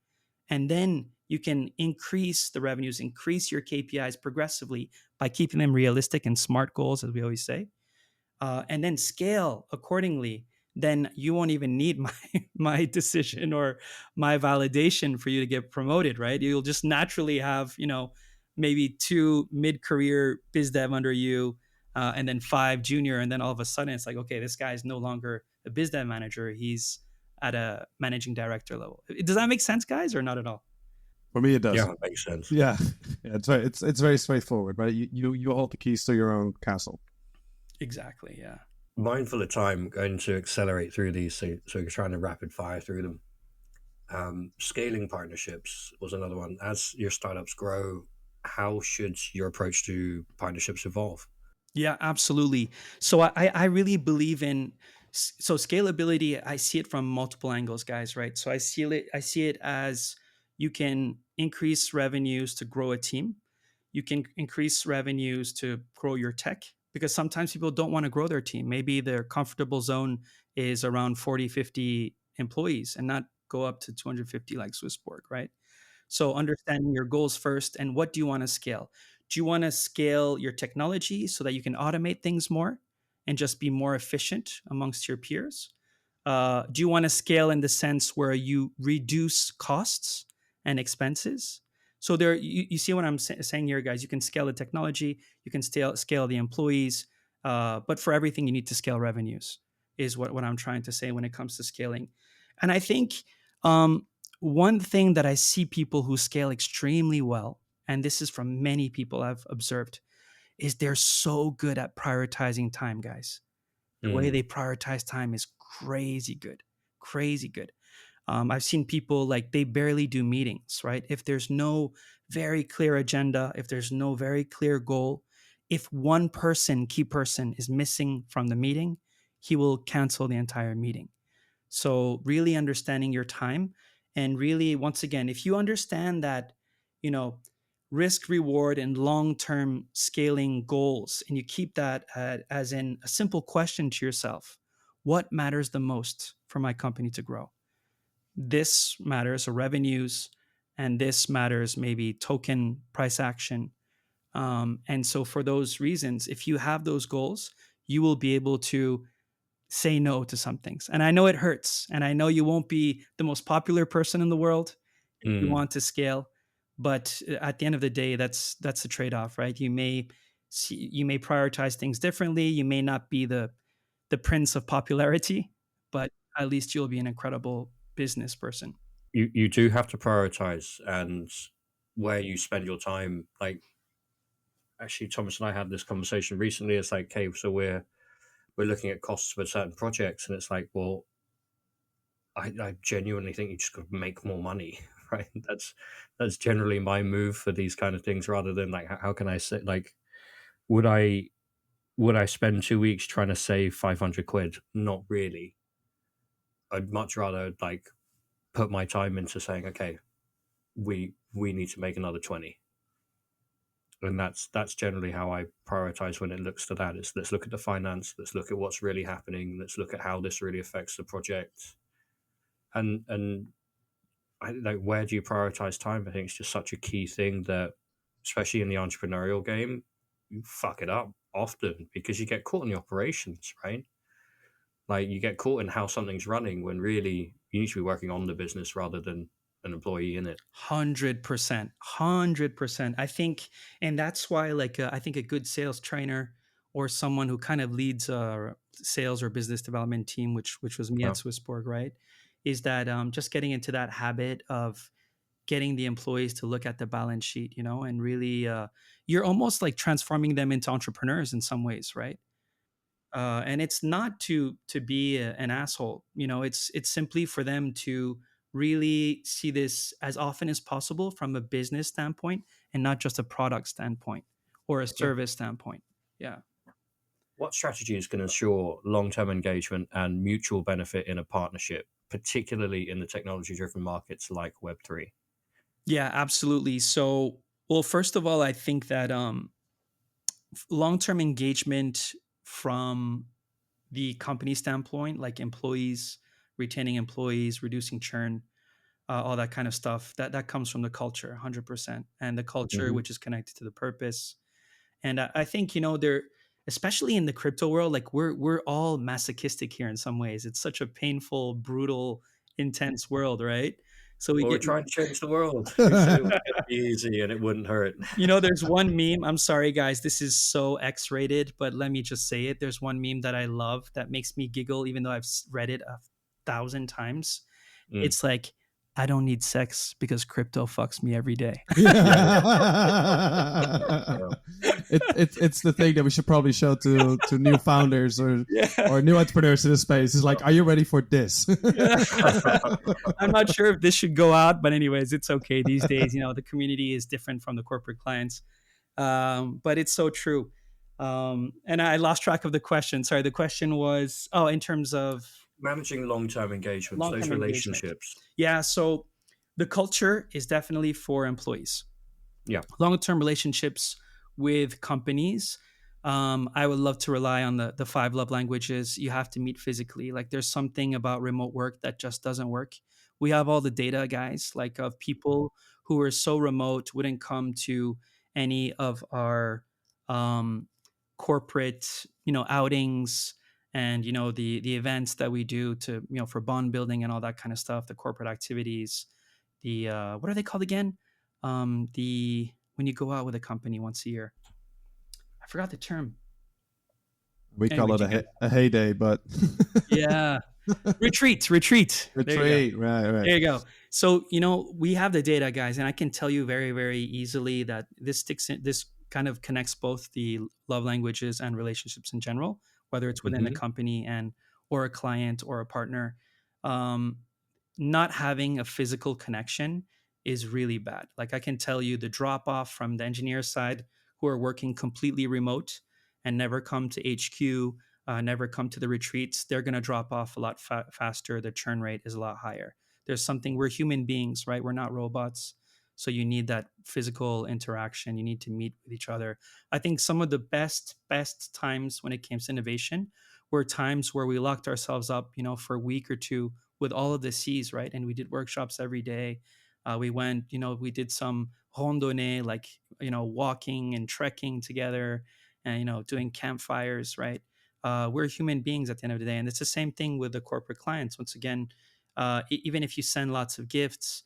and then you can increase the revenues, increase your KPIs progressively by keeping them realistic and smart goals, as we always say, and then scale accordingly, then you won't even need my decision or my validation for you to get promoted, right? You'll just naturally have, maybe 2 mid-career biz dev under you, and then 5 junior, and then all of a sudden it's like, okay, this guy's no longer a biz dev manager, he's at a managing director level. Does that make sense, guys, or not at all?
For me, it does.
Yeah, it makes sense.
Yeah, yeah, it's very straightforward, right? You hold the keys to your own castle.
Exactly. Yeah.
Mindful of time, going to accelerate through these, so you're trying to rapid fire through them. Scaling partnerships was another one. As your startups grow, how should your approach to partnerships evolve?
Yeah, absolutely. So I really believe in, so scalability. I see it from multiple angles, guys. Right. So I see it as you can increase revenues to grow a team. You can increase revenues to grow your tech, because sometimes people don't want to grow their team. Maybe their comfortable zone is around 40, 50 employees and not go up to 250 like Swissborg, right? So understanding your goals first, and what do you want to scale? Do you want to scale your technology so that you can automate things more and just be more efficient amongst your peers? Do you want to scale in the sense where you reduce costs and expenses? So there, you see what I'm saying here, guys. You can scale the technology, you can scale the employees, but for everything you need to scale revenues. Is what I'm trying to say when it comes to scaling. And I think, um, one thing that I see people who scale extremely well, and this is from many people I've observed, is they're so good at prioritizing time, guys. The way they prioritize time is crazy good, crazy good. I've seen people like they barely do meetings, right? If there's no very clear agenda, if there's no very clear goal, if one person, key person, is missing from the meeting, he will cancel the entire meeting. So really understanding your time, and really, once again, if you understand that, you know, risk reward and long-term scaling goals, and you keep that as in a simple question to yourself, what matters the most for my company to grow? This matters, or revenues, and this matters, maybe token price action. And so for those reasons, if you have those goals, you will be able to say no to some things. And I know it hurts. And I know you won't be the most popular person in the world if you want to scale. But at the end of the day, that's the trade-off, right? You may prioritize things differently. You may not be the prince of popularity, but at least you'll be an incredible business person.
You do have to prioritize, and where you spend your time. Like, actually, Thomas and I had this conversation recently. It's like, okay, so we're looking at costs for certain projects, and it's like, well, I genuinely think you just got to make more money, right? That's generally my move for these kind of things, rather than like, how can I say, like, would I spend 2 weeks trying to save 500 quid? Not really. I'd much rather like put my time into saying, okay, we need to make another 20. And that's generally how I prioritize when it looks to that. Is let's look at the finance, let's look at what's really happening, let's look at how this really affects the project. And like, where do you prioritize time? I think it's just such a key thing that, especially in the entrepreneurial game, you fuck it up often because you get caught in the operations, right? Like, you get caught in how something's running when really you need to be working on the business rather than an employee in it.
100%, 100%. I think, and that's why, like, I think a good sales trainer, or someone who kind of leads a sales or business development team, which was me
Yeah.
at Swissborg, right, is that just getting into that habit of getting the employees to look at the balance sheet, and really, you're almost like transforming them into entrepreneurs in some ways, right? And it's not to be an asshole, it's simply for them to really see this as often as possible from a business standpoint and not just a product standpoint or a
Yeah.
service standpoint. Yeah.
What strategies can ensure long-term engagement and mutual benefit in a partnership, particularly in the technology-driven markets like Web3?
Yeah, absolutely. So, well, first of all, I think that long-term engagement from the company standpoint, like employees, retaining employees, reducing churn, all that kind of stuff, that comes from the culture, 100%, and the culture
Hmm.
which is connected to the purpose. And I think there, especially in the crypto world, like we're all masochistic here in some ways. It's such a painful, brutal, intense world, right? So we
Well, we're
get
trying to change the world. Who said it would be easy and it wouldn't hurt?
there's one meme. I'm sorry, guys. This is so X rated, but let me just say it. There's one meme that I love that makes me giggle, even though I've read it 1,000 times.
Mm.
It's like, I don't need sex because crypto fucks me every day.
Yeah,
It's the thing that we should probably show to new founders or
Yeah.
new entrepreneurs in this space. Is like, are you ready for this?
Yeah. I'm not sure if this should go out, but anyways, it's okay these days. The community is different from the corporate clients, but it's so true. And I lost track of the question. Sorry, the question was, in terms of
Managing long-term engagements, those
long-term engagement.
relationships.
Yeah, so the culture is definitely for employees.
Yeah.
Long-term relationships with companies. I would love to rely on the five love languages. You have to meet physically. Like there's something about remote work that just doesn't work. We have all the data, guys, like of people who are so remote wouldn't come to any of our um, corporate, outings and the events that we do to for bond building and all that kind of stuff. The corporate activities. The what are they called again? The when you go out with a company once a year. I forgot the term.
We call
Anyways,
it a heyday, but
yeah, retreat. There you go.
retreat. Right.
There you go. So we have the data, guys, and I can tell you very, very easily that this kind of connects both the love languages and relationships in general, whether it's within the
Hmm.
company and or a client or a partner. Um, Not having a physical connection is really bad. Like I can tell you the drop off from the engineer side who are working completely remote and never come to HQ, never come to the retreats, they're going to drop off a lot faster. The churn rate is a lot higher. There's something, we're human beings, right? We're not robots. So you need that physical interaction. You need to meet with each other. I think some of the best times when it came to innovation were times where we locked ourselves up, for a week or two with all of the C's, right? And we did workshops every day. We went, we did some randonnée, like, walking and trekking together and, doing campfires, right? We're human beings at the end of the day. And it's the same thing with the corporate clients. Once again, even if you send lots of gifts,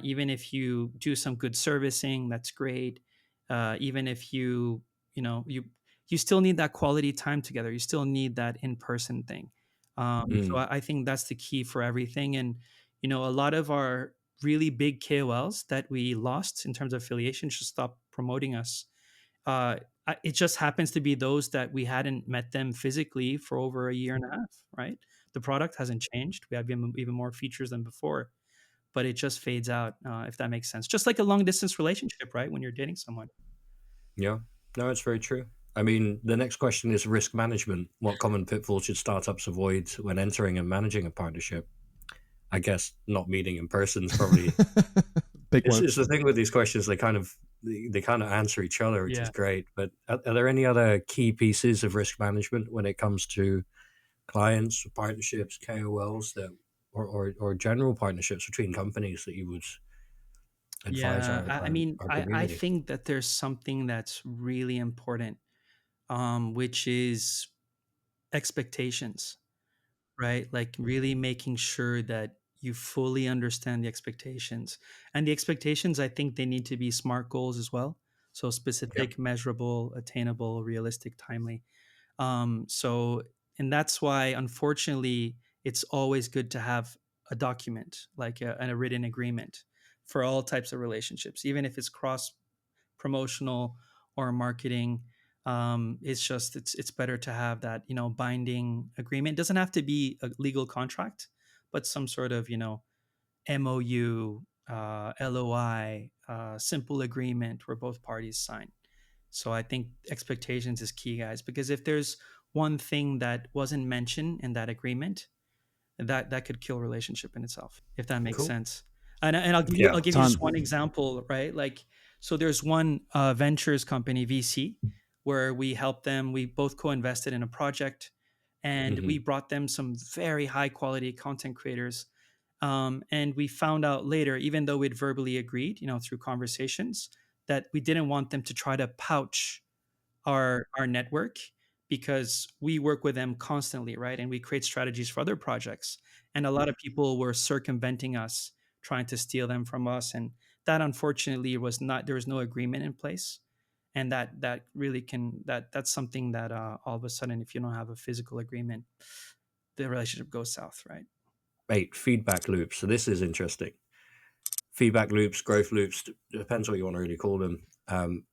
even if you do some good servicing, that's great. Even if you still need that quality time together. You still need that in-person thing. So
Mm.
I think that's the key for everything. And a lot of our really big KOLs that we lost in terms of affiliation just stopped promoting us. It just happens to be those that we hadn't met them physically for over a year and a half, right? The product hasn't changed. We have even more features than before, but it just fades out, if that makes sense. Just like a long distance relationship, right? When you're dating someone.
Yeah, no, it's very true. I mean, the next question is risk management. What common pitfalls should startups avoid when entering and managing a partnership? I guess not meeting in person is probably
Big one.
it's the thing with these questions. They kind of answer each other, which is
Yeah.
great. But are there any other key pieces of risk management when it comes to clients, partnerships, KOLs that or general partnerships between companies that you would advise
Yeah. I mean,
our
I
community?
think that there's something that's really important, which is expectations, right? Like really making sure that you fully understand the expectations. And the expectations, I think they need to be SMART goals as well. So
Yeah.
specific, measurable, attainable, realistic, timely. So, and that's why, unfortunately, it's always good to have a document, like a written agreement for all types of relationships, even if it's cross promotional or marketing. It's better to have that, binding agreement. It doesn't have to be a legal contract, but some sort of, MOU, LOI, simple agreement where both parties sign. So I think expectations is key, guys, because if there's one thing that wasn't mentioned in that agreement, that could kill relationship in itself, if that makes
Cool.
sense. And I'll give you
Yeah.
just one example, right? Like, so there's one ventures company, VC, where we helped them. We both co-invested in a project, and we brought them some very high quality content creators. And we found out later, even though we'd verbally agreed, through conversations, that we didn't want them to try to pouch our network, because we work with them constantly, right? And we create strategies for other projects. And a lot of people were circumventing us, trying to steal them from us. And that, unfortunately, there was no agreement in place. And that really that's something that all of a sudden, if you don't have a physical agreement, the relationship goes south, right?
Right. Feedback loops. So this is interesting. Feedback loops, growth loops, depends what you want to really call them.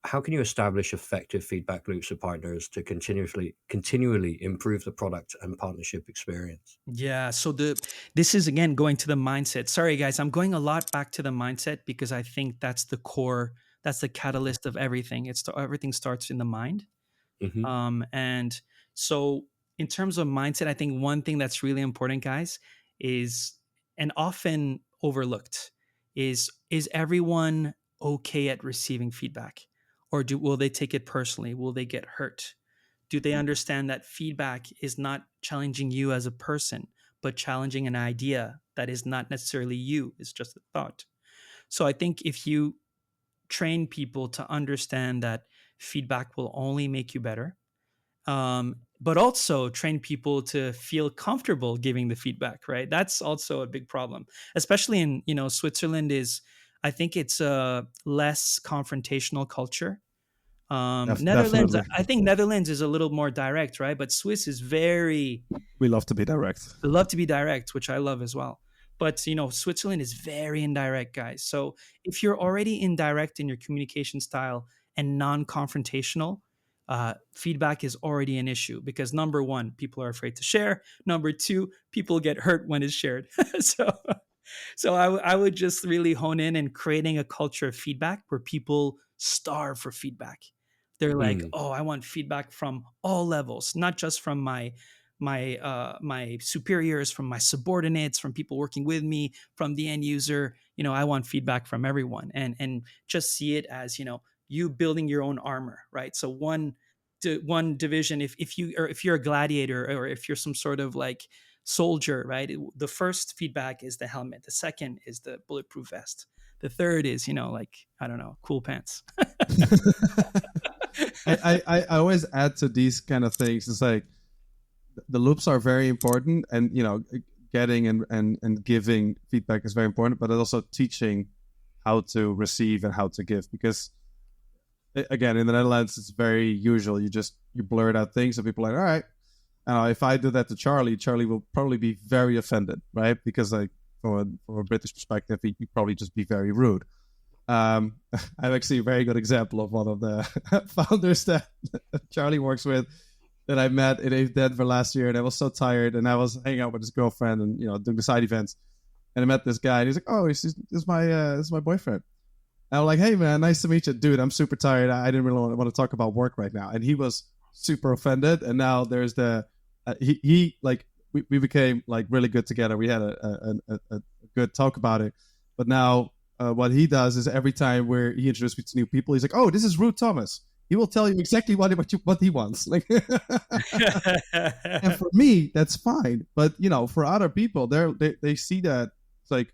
How can you establish effective feedback loops with partners to continually improve the product and partnership experience?
Yeah. So this is, again, going to the mindset. Sorry, guys, I'm going a lot back to the mindset, because I think that's the core, that's the catalyst of everything. Everything starts in the mind. And so, in terms of mindset, I think one thing that's really important, guys, is, and often overlooked, is everyone okay at receiving feedback, or will they take it personally? Will they get hurt? Do they understand that feedback is not challenging you as a person, but challenging an idea that is not necessarily you? It's just a thought. So I think if you train people to understand that feedback will only make you better, but also train people to feel comfortable giving the feedback, right? That's also a big problem, especially in, Switzerland I think it's a less confrontational culture. Netherlands,
Definitely.
I think Netherlands is a little more direct, right? But Swiss is
We love to be direct.
they love to be direct, which I love as well. But Switzerland is very indirect, guys. So if you're already indirect in your communication style and non-confrontational, feedback is already an issue, because number one, people are afraid to share. Number two, people get hurt when it's shared. so I would just really hone in and creating a culture of feedback where people starve for feedback. They're like, oh, I want feedback from all levels, not just from my superiors, from my subordinates, from people working with me, from the end user. I want feedback from everyone, and just see it as, you building your own armor, right? So one division, if you're a gladiator, or if you're some sort of like soldier, right? The first feedback is the helmet. The second is the bulletproof vest. The third is, like, I don't know, cool pants.
I always add to these kind of things. It's like the loops are very important, and getting and giving feedback is very important, but also teaching how to receive and how to give, because again, in the Netherlands, it's very usual. You blurt out things, and people are like, all right, if I do that to Charlie will probably be very offended, right? Because like from a British perspective, he'd probably just be very rude. I'm actually a very good example of one of the founders that Charlie works with, that I met in Denver last year, and I was so tired, and I was hanging out with his girlfriend and doing the side events, and I met this guy, and he's like, "Oh, this is my boyfriend." And I'm like, "Hey man, nice to meet you, dude. I'm super tired. I didn't really want to talk about work right now." And he was super offended, and now there's he like we became like really good together. We had a good talk about it, but now. What he does is every time where he introduces me to new people, he's like, "Oh, this is Ruth Thomas. He will tell you exactly what he wants." Like, and for me, that's fine. But for other people, they see that it's like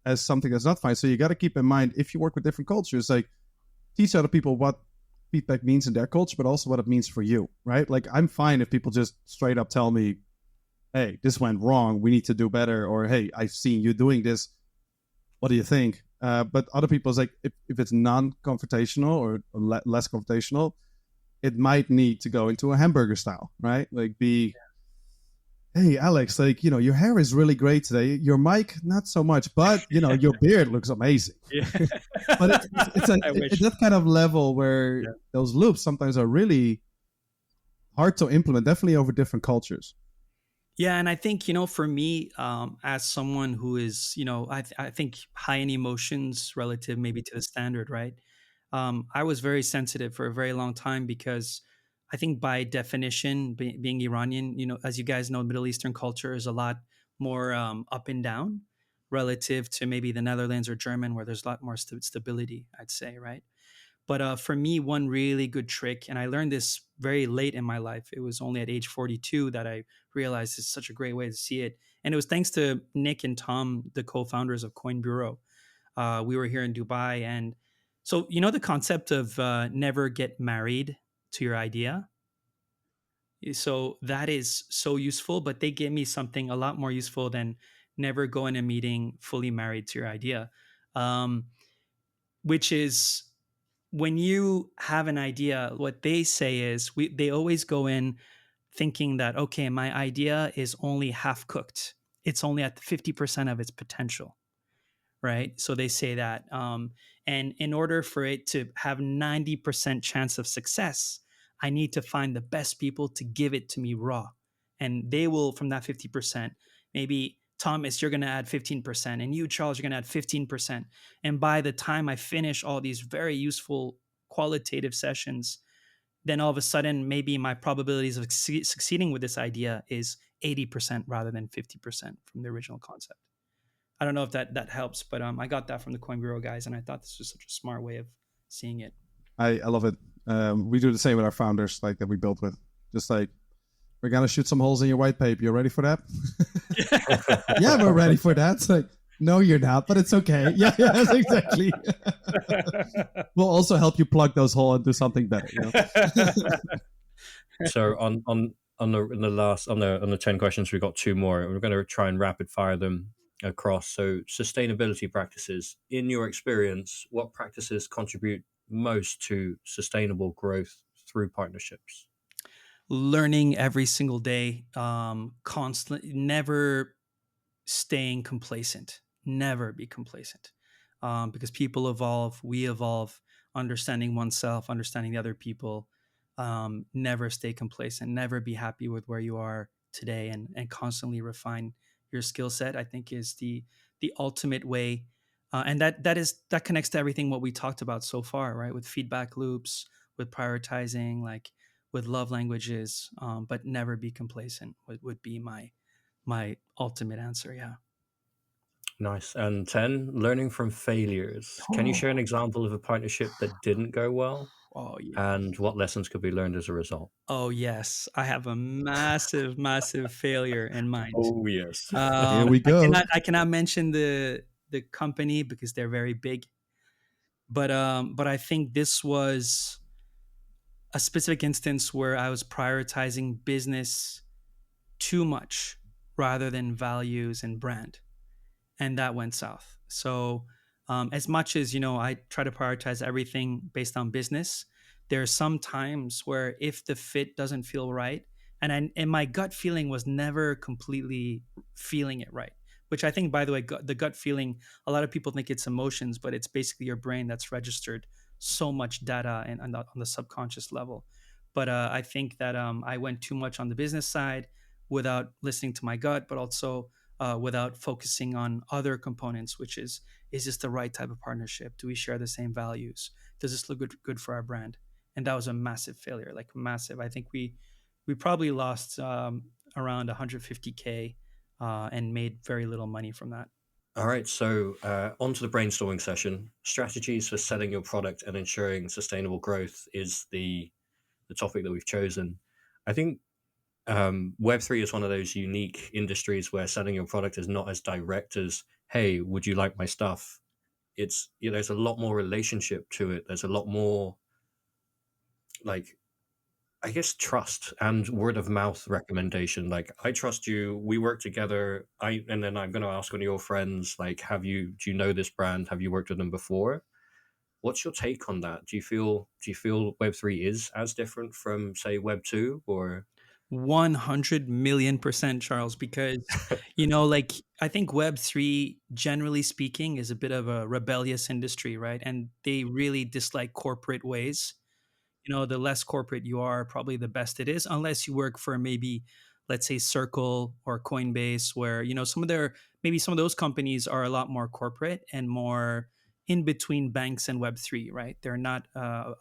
as something that's not fine. So you got to keep in mind, if you work with different cultures, like teach other people what feedback means in their culture, but also what it means for you, right? Like I'm fine if people just straight up tell me, "Hey, this went wrong. We need to do better," or "Hey, I've seen you doing this. What do you think?" But other people's like, if it's non-confrontational or less confrontational, it might need to go into a hamburger style, right? Like hey Alex, like, your hair is really great today. Your mic, not so much, but your beard looks amazing.
Yeah.
But it's
I wish.
that kind of level where
Yeah.
those loops sometimes are really hard to implement, definitely over different cultures.
Yeah, and I think for me, as someone who is, I think high in emotions relative maybe to the standard, right? I was very sensitive for a very long time because I think by definition, being Iranian, as you guys know, Middle Eastern culture is a lot more up and down relative to maybe the Netherlands or German, where there's a lot more stability, I'd say, right? But for me, one really good trick, and I learned this very late in my life. It was only at age 42 that I realized it's such a great way to see it. And it was thanks to Nick and Tom, the co-founders of Coin Bureau. We were here in Dubai, and so the concept of never get married to your idea. So that is so useful, but they gave me something a lot more useful than never go in a meeting fully married to your idea, um, which is when you have an idea, what they say is they always go in thinking that, okay, my idea is only half cooked. It's only at 50% of its potential, right? So they say that. And in order for it to have 90% chance of success, I need to find the best people to give it to me raw. And they will, from that 50%, maybe Thomas, you're going to add 15%, and you, Charles, you're going to add 15%. And by the time I finish all these very useful qualitative sessions, then all of a sudden, maybe my probabilities of succeeding with this idea is 80% rather than 50% from the original concept. I don't know if that helps, but I got that from the Coin Bureau guys, and I thought this was such a smart way of seeing it.
I love it. We do the same with our founders, like that we built with. Just like, we're gonna shoot some holes in your white paper. You ready for that? Yeah, we're ready for that. It's like, no, you're not, but it's okay. Yeah, exactly. We'll also help you plug those holes and do something better.
So on the 10 questions, we've got two more. We're going to try and rapid fire them across. So sustainability practices. In your experience, what practices contribute most to sustainable growth through partnerships?
Learning every single day, constantly, never staying complacent. Never be complacent, because people evolve, we evolve. Understanding oneself, understanding the other people. Never stay complacent. Never be happy with where you are today, and constantly refine your skill set. I think is the ultimate way, and that connects to everything what we talked about so far, right? With feedback loops, with prioritizing, like with love languages, but never be complacent would be my ultimate answer. Yeah.
Nice. And 10, learning from failures. Can you share an example of a partnership that didn't go well?
Oh yeah.
And what lessons could be learned as a result?
Oh yes. I have a massive, massive failure in mind.
Oh, yes.
Here we go.
I cannot mention the company because they're very big. But I think this was a specific instance where I was prioritizing business too much rather than values and brand. And that went south. So, as much as I try to prioritize everything based on business, there are some times where if the fit doesn't feel right, and my gut feeling was never completely feeling it right. Which I think, by the way, the gut feeling, a lot of people think it's emotions, but it's basically your brain that's registered so much data and on the subconscious level. But I think that I went too much on the business side without listening to my gut, but also without focusing on other components, which is this the right type of partnership? Do we share the same values? Does this look good for our brand? And that was a massive failure, like massive. I think we probably lost around 150K and made very little money from that.
All right, so on to the brainstorming session. Strategies for selling your product and ensuring sustainable growth is the topic that we've chosen. I think Web3 is one of those unique industries where selling your product is not as direct as, hey, would you like my stuff? It's, there's a lot more relationship to it. There's a lot more, like, I guess, trust and word of mouth recommendation. Like, I trust you, we work together. And then I'm going to ask one of your friends, like, do you know this brand? Have you worked with them before? What's your take on that? Do you feel Web3 is as different from, say, Web2, or?
100 million%, Charles, because, like, I think Web3, generally speaking, is a bit of a rebellious industry, right? And they really dislike corporate ways. The less corporate you are, probably the best it is, unless you work for maybe, let's say, Circle or Coinbase, where, some of those companies are a lot more corporate and more in between banks and Web3, right? They're not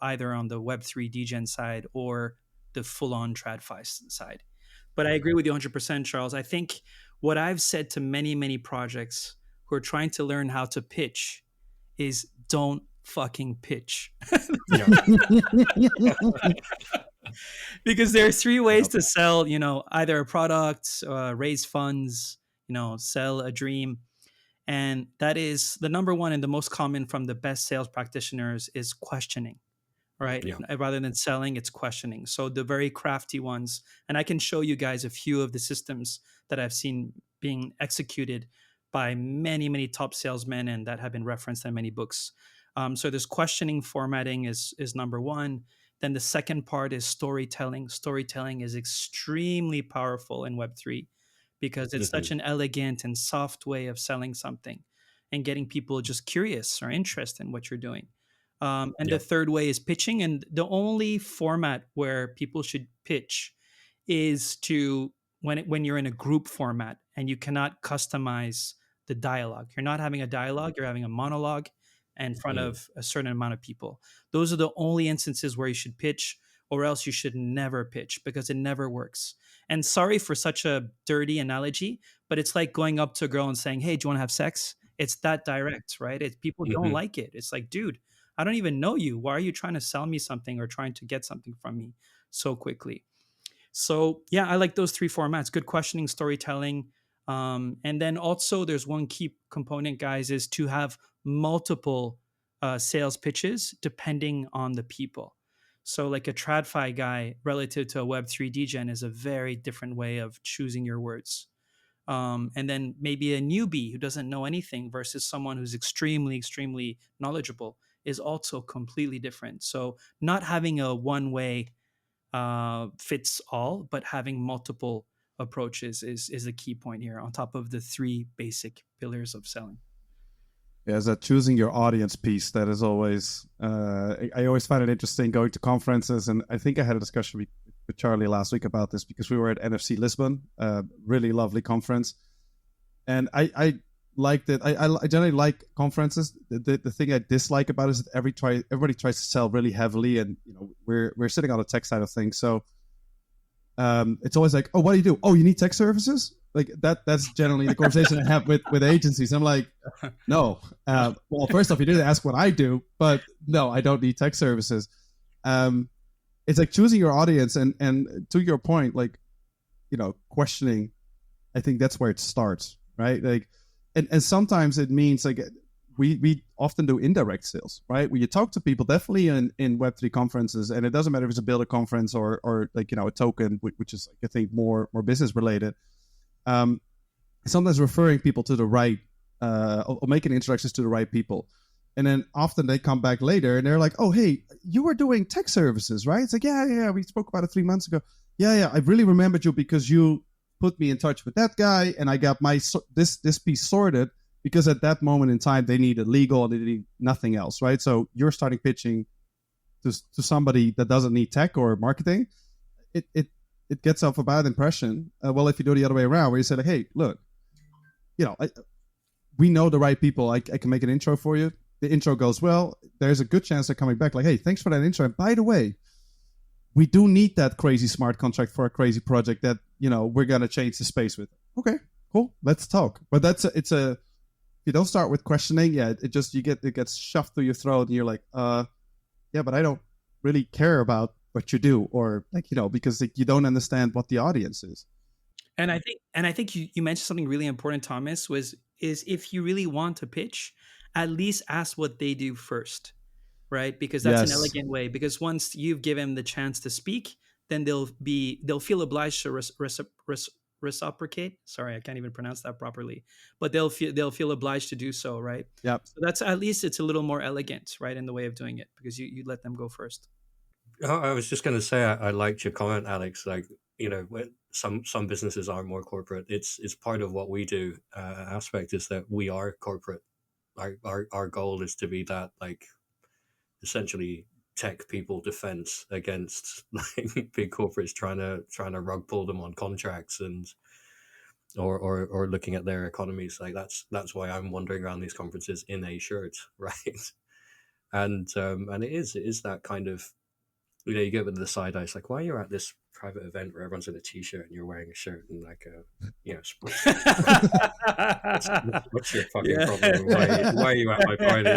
either on the Web3 degen side or the full on TradFi side. But I agree with you 100%, Charles. I think what I've said to many, many projects who are trying to learn how to pitch is don't fucking pitch.
Yeah.
Because there are three ways to sell, either a product, raise funds, sell a dream. And that is the number one and the most common from the best sales practitioners is questioning, right?
Yeah.
Rather than selling, it's questioning. So the very crafty ones, and I can show you guys a few of the systems that I've seen being executed by many, many top salesmen and that have been referenced in many books. So this questioning formatting is number one. Then the second part is storytelling. Storytelling is extremely powerful in Web3 because it's such an elegant and soft way of selling something and getting people just curious or interested in what you're doing. And the third way is pitching. And the only format where people should pitch is to when you're in a group format and you cannot customize the dialogue. You're not having a dialogue, you're having a monologue in front of a certain amount of people. Those are the only instances where you should pitch, or else you should never pitch because it never works. And sorry for such a dirty analogy, but it's like going up to a girl and saying, "Hey, do you want to have sex?" It's that direct, right? People don't like it. It's like, dude, I don't even know you. Why are you trying to sell me something or trying to get something from me so quickly? So yeah, I like those three formats: good questioning, storytelling, and then also there's one key component, guys, is to have multiple sales pitches depending on the people. So like a TradFi guy relative to a Web3 degen is a very different way of choosing your words. And then maybe a newbie who doesn't know anything versus someone who's extremely, extremely knowledgeable is also completely different. So not having a one way fits all, but having multiple approaches is a key point here on top of the three basic pillars of selling.
Yeah, that choosing your audience piece, that is always, I always find it interesting going to conferences. And I think I had a discussion with Charlie last week about this because we were at NFC Lisbon, really lovely conference. And I liked it. I generally like conferences. The thing I dislike about it is that everybody tries to sell really heavily. And, we're sitting on the tech side of things. So it's always like, oh, what do you do? Oh, you need tech services? Like that's generally the conversation I have with agencies. I'm like, no. Well, first off, you didn't ask what I do, but no, I don't need tech services. It's like choosing your audience and to your point, like, questioning, I think that's where it starts, right? Like, and sometimes it means like we often do indirect sales, right? Where you talk to people, definitely in Web3 conferences, and it doesn't matter if it's a builder conference or like, a token, which is, I think, more business related. Sometimes referring people to the right, or making introductions to the right people. And then often they come back later and they're like, oh, hey, you were doing tech services, right? It's like, yeah, we spoke about it 3 months ago. Yeah, I really remembered you because you put me in touch with that guy and I got this piece sorted because at that moment in time, they needed legal and they needed nothing else, right? So you're starting pitching to somebody that doesn't need tech or marketing. It gets off a bad impression. Well, if you do the other way around, where you say, like, hey, look, we know the right people. I can make an intro for you. The intro goes well. There's a good chance they're coming back like, hey, thanks for that intro. And by the way, we do need that crazy smart contract for a crazy project that, we're going to change the space with. Okay, cool. Let's talk. But if you don't start with questioning, it gets shoved through your throat and you're like, yeah, but I don't really care about what you do, or like, because you don't understand what the audience is.
And I think you mentioned something really important, Thomas, is if you really want to pitch, at least ask what they do first, right? Because that's an elegant way. Because once you've given them the chance to speak, then they'll feel obliged to reciprocate. Sorry, I can't even pronounce that properly, but they'll feel obliged to do so, right?
Yeah.
So that's, at least it's a little more elegant, right, in the way of doing it, because you let them go first.
I was just going to say, I liked your comment, Alex. Like, some businesses are more corporate. It's part of what we do. Aspect is that we are corporate. Our goal is to be that, like, essentially tech people defense against like big corporates trying to rug pull them on contracts and or looking at their economies. Like that's why I'm wandering around these conferences in a shirt, right? And it is that kind of, you get with the side eye. It's like, why are you at this private event where everyone's in a t-shirt and you're wearing a shirt and like a sports what's your fucking problem? Why are you at my party?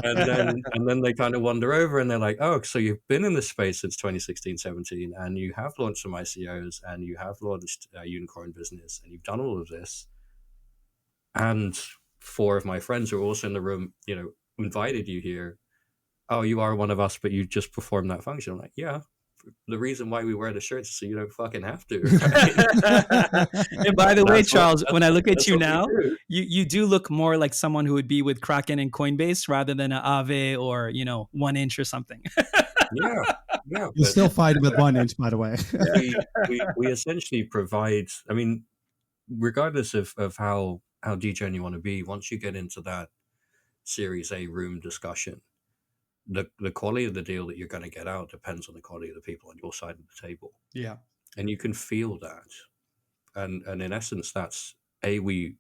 And then they kind of wander over and they're like, oh, so you've been in this space since 2016-17 and you have launched some ICOs and you have launched a unicorn business and you've done all of this, and 4 of my friends who are also in the room, invited you here. Oh, you are one of us, but you just performed that function. I'm like, yeah, the reason why we wear the shirts is so you don't fucking have to. Right?
And by the way, Charles, when I look at you now, you do look more like someone who would be with Kraken and Coinbase rather than an Aave or 1inch or something.
Yeah.
You're still fighting with 1inch, by the way.
we essentially provide. I mean, regardless of how degen you want to be, once you get into that Series A room discussion, the quality of the deal that you're going to get out depends on the quality of the people on your side of the table.
Yeah.
And you can feel that. And in essence, that's we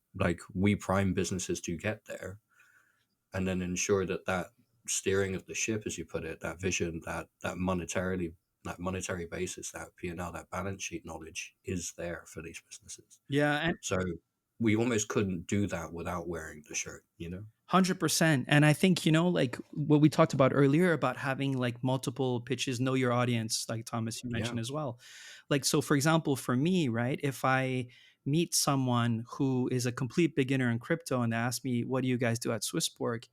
prime businesses to get there and then ensure that steering of the ship, as you put it, that vision, that monetary basis, that P&L, that balance sheet knowledge is there for these businesses.
Yeah. And
so we almost couldn't do that without wearing the shirt,
100%. And I think, like what we talked about earlier about having like multiple pitches, know your audience, like Thomas, you mentioned as well. Like, so for example, for me, right, if I meet someone who is a complete beginner in crypto and they ask me, what do you guys do at Swissborg?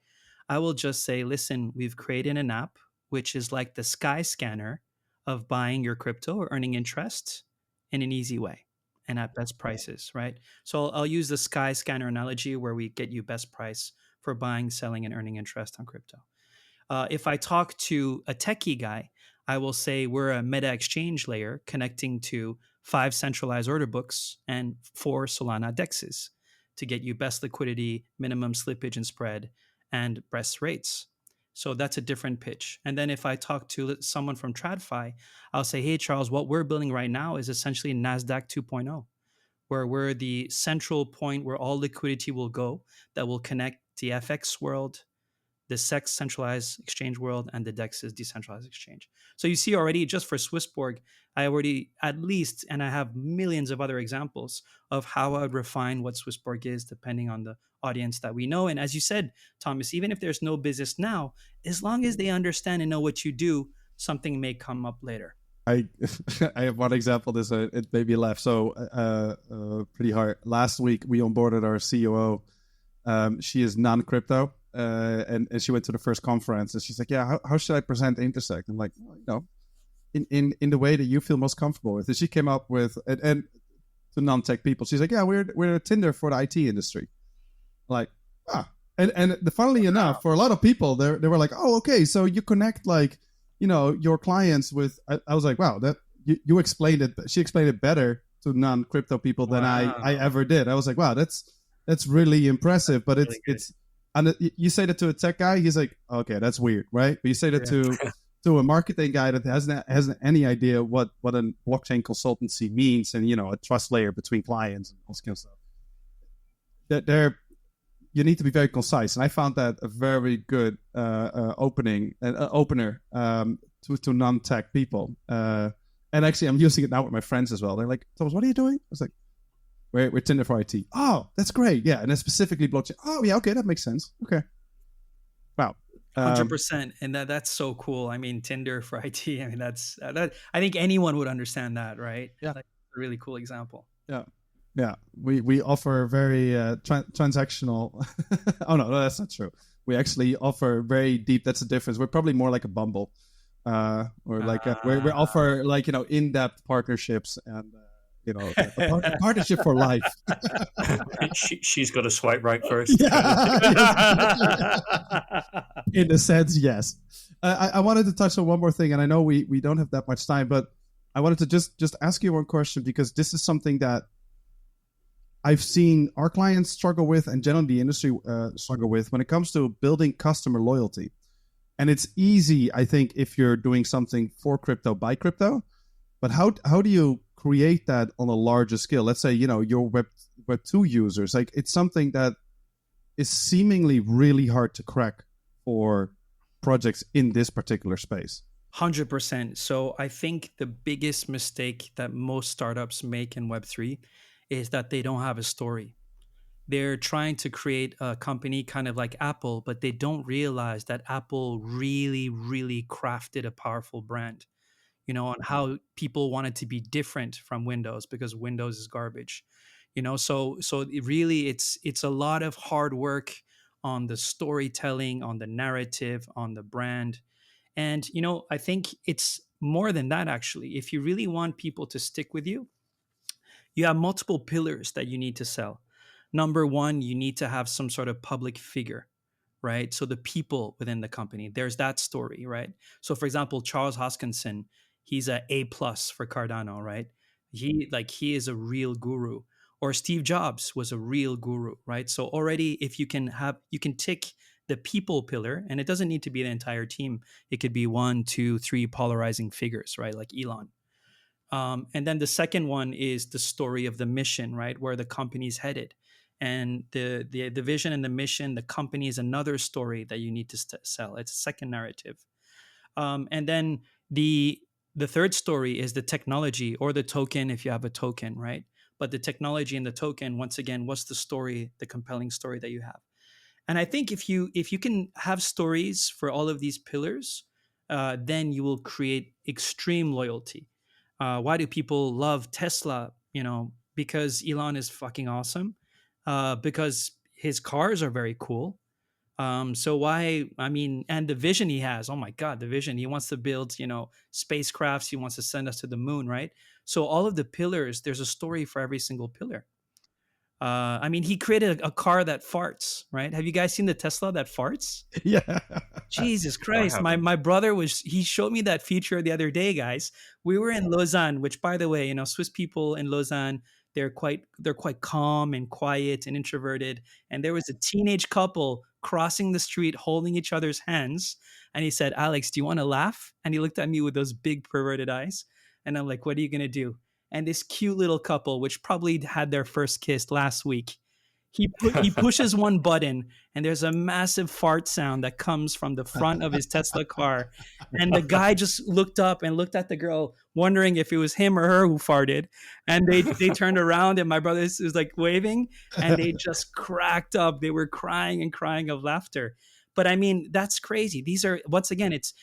I will just say, listen, we've created an app, which is like the sky scanner of buying your crypto or earning interest in an easy way and at best prices, right? So I'll use the sky scanner analogy where we get you best price for buying, selling, and earning interest on crypto. If I talk to a techie guy, I will say we're a meta exchange layer connecting to 5 centralized order books and 4 Solana dexes to get you best liquidity, minimum slippage and spread, and best rates. So that's a different pitch. And then if I talk to someone from TradFi, I'll say, hey, Charles, what we're building right now is essentially NASDAQ 2.0, where we're the central point where all liquidity will go that will connect the FX world, the SEX centralized exchange world, and the DEX's decentralized exchange. So you see already, just for Swissborg, I already and I have millions of other examples of how I would refine what Swissborg is depending on the audience that we know. And as you said, Thomas, even if there's no business now, as long as they understand and know what you do, something may come up later.
I have one example. It made me laugh. So pretty hard. Last week we onboarded our COO. She is non-crypto, and she went to the first conference, and she's like, "Yeah, how should I present Intersect?" I'm like, in the way that you feel most comfortable with. And she came up with and to non-tech people, she's like, "Yeah, we're a Tinder for the IT industry." Like, and funnily enough, for a lot of people, they were like, "Oh, okay, so you connect like." Your clients with, I was like, wow, that you explained it. She explained it better to non-crypto people than I ever did. I was like, wow, that's really impressive. But it's, and you say that to a tech guy, he's like, okay, that's weird, right? But you say that to a marketing guy that hasn't any idea what a blockchain consultancy means, and a trust layer between clients and all this kind of stuff. You need to be very concise, and I found that a very good opener to non-tech people. And actually, I'm using it now with my friends as well. They're like, "Thomas, what are you doing?" I was like, "We're Tinder for IT." Oh, that's great. Yeah, and then specifically blockchain. Oh, yeah, okay, that makes sense. Okay, wow,
100%, and that's so cool. I mean, Tinder for IT. I mean, that's that. I think anyone would understand that, right?
Yeah,
like, a really cool example.
Yeah, we offer very transactional. Oh no, that's not true. We actually offer very deep. That's the difference. We're probably more like a Bumble, or like we offer like in-depth partnerships and a partnership for life.
She's got to swipe right first.
In a sense, yes. I wanted to touch on one more thing, and I know we don't have that much time, but I wanted to just ask you one question, because this is something that I've seen our clients struggle with, and generally the industry struggle with, when it comes to building customer loyalty. And it's easy, I think, if you're doing something for crypto by crypto. But how do you create that on a larger scale? Let's say, your Web2 users, like, it's something that is seemingly really hard to crack for projects in this particular space.
100%. So I think the biggest mistake that most startups make in Web3 is that they don't have a story. They're trying to create a company kind of like Apple, but they don't realize that Apple really, really crafted a powerful brand, on how people wanted to be different from Windows, because Windows is garbage. So it's a lot of hard work on the storytelling, on the narrative, on the brand. And I think it's more than that, actually. If you really want people to stick with you, you have multiple pillars that you need to sell. Number one, you need to have some sort of public figure, right? So the people within the company, there's that story, right? So for example, Charles Hoskinson, he's a A+ for Cardano, right? He is a real guru. Or Steve Jobs was a real guru, right? So already, if you can tick the people pillar, and it doesn't need to be the entire team. It could be 1, 2, 3 polarizing figures, right? Like Elon. And then the second one is the story of the mission, right? Where the company's headed. And the vision and the mission, the company is another story that you need to sell. It's a second narrative. And then the third story is the technology, or the token, if you have a token, right? But the technology and the token, once again, what's the story, the compelling story that you have? And I think if you can have stories for all of these pillars, then you will create extreme loyalty. Why do people love Tesla? Because Elon is fucking awesome. Because his cars are very cool. So why? I mean, and the vision he has. Oh my God, the vision. He wants to build, spacecrafts. He wants to send us to the moon, right? So all of the pillars, there's a story for every single pillar. I mean, he created a car that farts, right? Have you guys seen the Tesla that farts?
Yeah.
Jesus
I
Christ. My
haven't.
my brother he showed me that feature the other day, guys. We were in Lausanne, which, by the way, Swiss people in Lausanne, they're quite calm and quiet and introverted. And there was a teenage couple crossing the street holding each other's hands. And he said, "Alex, do you want to laugh?" And he looked at me with those big perverted eyes. And I'm like, "What are you gonna do?" And this cute little couple, which probably had their first kiss last week, he pushes one button, and there's a massive fart sound that comes from the front of his Tesla car. And the guy just looked up and looked at the girl, wondering if it was him or her who farted. And they turned around, and my brother was like waving, and they just cracked up. They were crying and crying of laughter. But I mean, that's crazy. These are, once again, it's,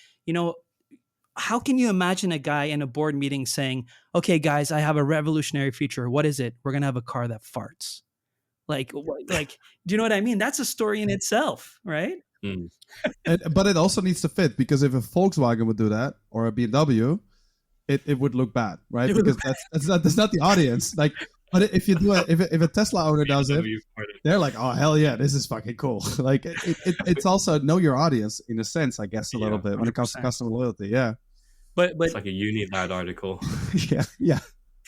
how can you imagine a guy in a board meeting saying, "Okay, guys, I have a revolutionary feature. What is it? We're going to have a car that farts." Like, do you know what I mean? That's a story in itself, right?
Mm.
But it also needs to fit, because if a Volkswagen would do that, or a BMW, it would look bad, right? Because that's not the audience. Like, but if you do if a Tesla owner does it, they're like, "Oh hell yeah, this is fucking cool." Like, it's also know your audience in a sense, I guess, a little bit when it comes to
100%.
customer loyalty. Yeah.
But
It's like a Unilad article.
Yeah.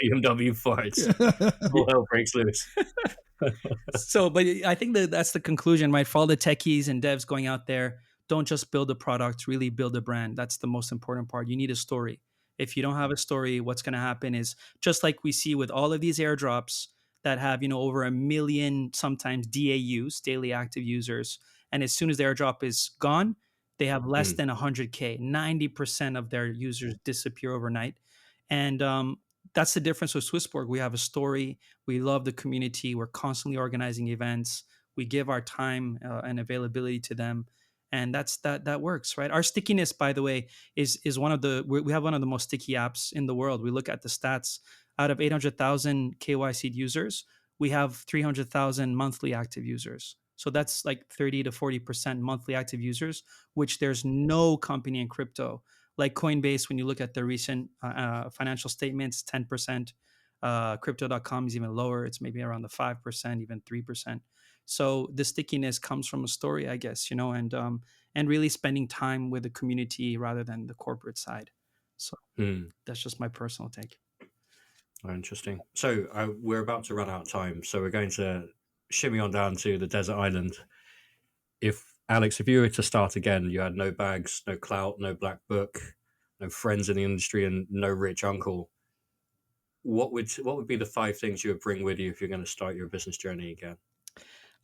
BMW farts. All hell breaks loose.
but I think that's the conclusion, right? For all the techies and devs going out there, don't just build a product, really build a brand. That's the most important part. You need a story. If you don't have a story, what's going to happen is, just like we see with all of these airdrops that have, over 1 million, sometimes DAUs, daily active users. And as soon as the airdrop is gone, they have less than 100K. 90% of their users disappear overnight. And that's the difference with Swissborg. We have a story. We love the community. We're constantly organizing events. We give our time and availability to them, and that works, right? Our stickiness, by the way, is one of the we have one of the most sticky apps in the world. We look at the stats. Out of 800,000 KYC users, we have 300,000 monthly active users. So that's like 30 to 40% monthly active users, which there's no company in crypto like Coinbase. When you look at the recent financial statements, 10%. Crypto.com is even lower. It's maybe around the 5%, even 3%. So the stickiness comes from a story, I guess, and really spending time with the community rather than the corporate side. So that's just my personal take.
Oh, interesting. So we're about to run out of time, so we're going to shimmy on down to the desert island. Alex, if you were to start again, you had no bags, no clout, no black book, no friends in the industry, and no rich uncle, what would be the 5 things you would bring with you if you're going to start your business journey again?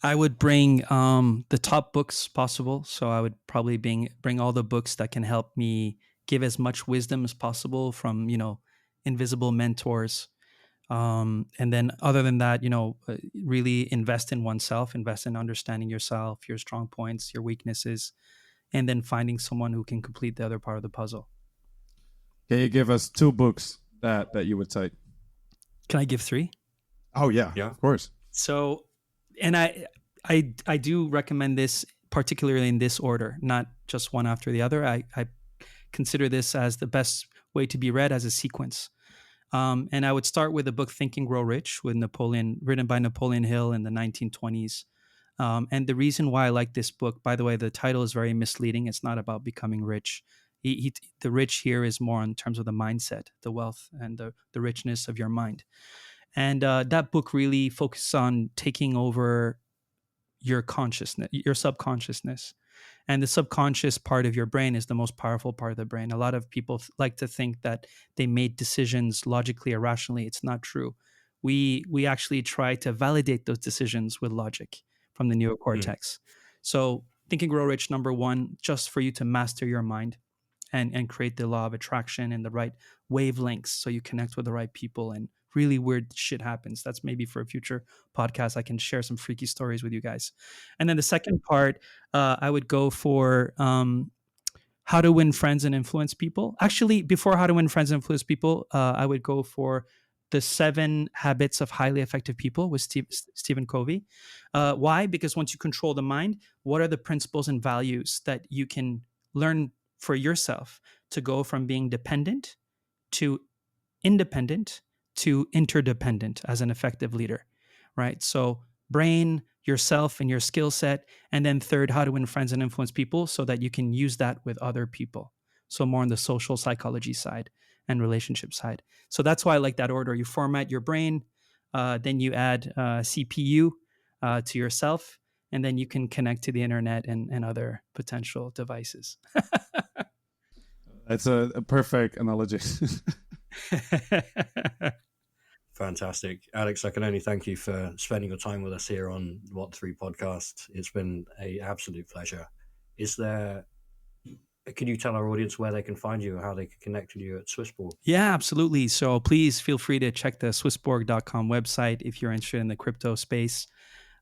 I would bring the top books possible. So I would probably bring all the books that can help me give as much wisdom as possible from, invisible mentors. And then other than that, really invest in oneself, invest in understanding yourself, your strong points, your weaknesses, and then finding someone who can complete the other part of the puzzle.
Can you give us 2 books that you would take?
Can I give 3?
Oh yeah, of course.
So, and I do recommend this particularly in this order, not just one after the other. I consider this as the best way to be read as a sequence. And I would start with the book Think and Grow Rich with written by Napoleon Hill in the 1920s. And the reason why I like this book, by the way, the title is very misleading. It's not about becoming rich. The rich here is more in terms of the mindset, the wealth, and the richness of your mind. And that book really focuses on taking over your consciousness, your subconsciousness. And the subconscious part of your brain is the most powerful part of the brain. A lot of people like to think that they made decisions logically or rationally. It's not true. We actually try to validate those decisions with logic from the neocortex. So Think and Grow Rich, number 1, just for you to master your mind and create the law of attraction and the right wavelengths so you connect with the right people and really weird shit happens. That's maybe for a future podcast. I can share some freaky stories with you guys. And then the second part, I would go for How to Win Friends and Influence People. Actually, before How to Win Friends and Influence People, I would go for The 7 Habits of Highly Effective People with Stephen Covey. Why? Because once you control the mind, what are the principles and values that you can learn for yourself to go from being dependent to independent to interdependent as an effective leader, right? So brain, yourself, and your skill set. And then third, how to win friends and influence people so that you can use that with other people. So more on the social psychology side and relationship side. So that's why I like that order. You format your brain, then you add CPU to yourself, and then you can connect to the internet and other potential devices.
It's a perfect analogy.
Fantastic. Alex, I can only thank you for spending your time with us here on WT3 podcast. It's been an absolute pleasure. Can you tell our audience where they can find you and how they can connect with you at Swissborg?
Yeah, absolutely. So please feel free to check the swissborg.com website if you're interested in the crypto space.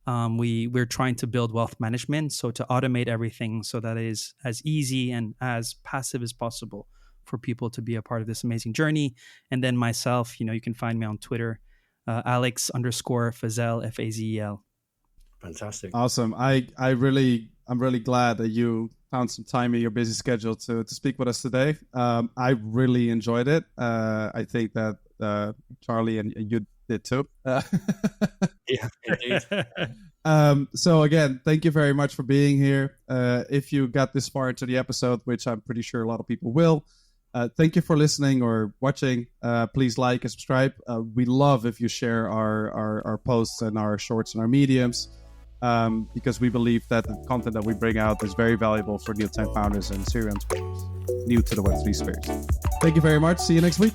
We're trying to build wealth management, so to automate everything so that it is as easy and as passive as possible for people to be a part of this amazing journey. And then myself, you can find me on Twitter, Alex_Fazel, Fazel.
Fantastic.
Awesome. I'm really glad that you found some time in your busy schedule to speak with us today. I really enjoyed it. I think that Charlie and you did too.
Yeah, indeed.
So again, thank you very much for being here. If you got this far into the episode, which I'm pretty sure a lot of people will, thank you for listening or watching. Please like and subscribe. We love if you share our posts and our shorts and our mediums, because we believe that the content that we bring out is very valuable for new-time founders and serial entrepreneurs new to the Web3 space. Thank you very much. See you next week.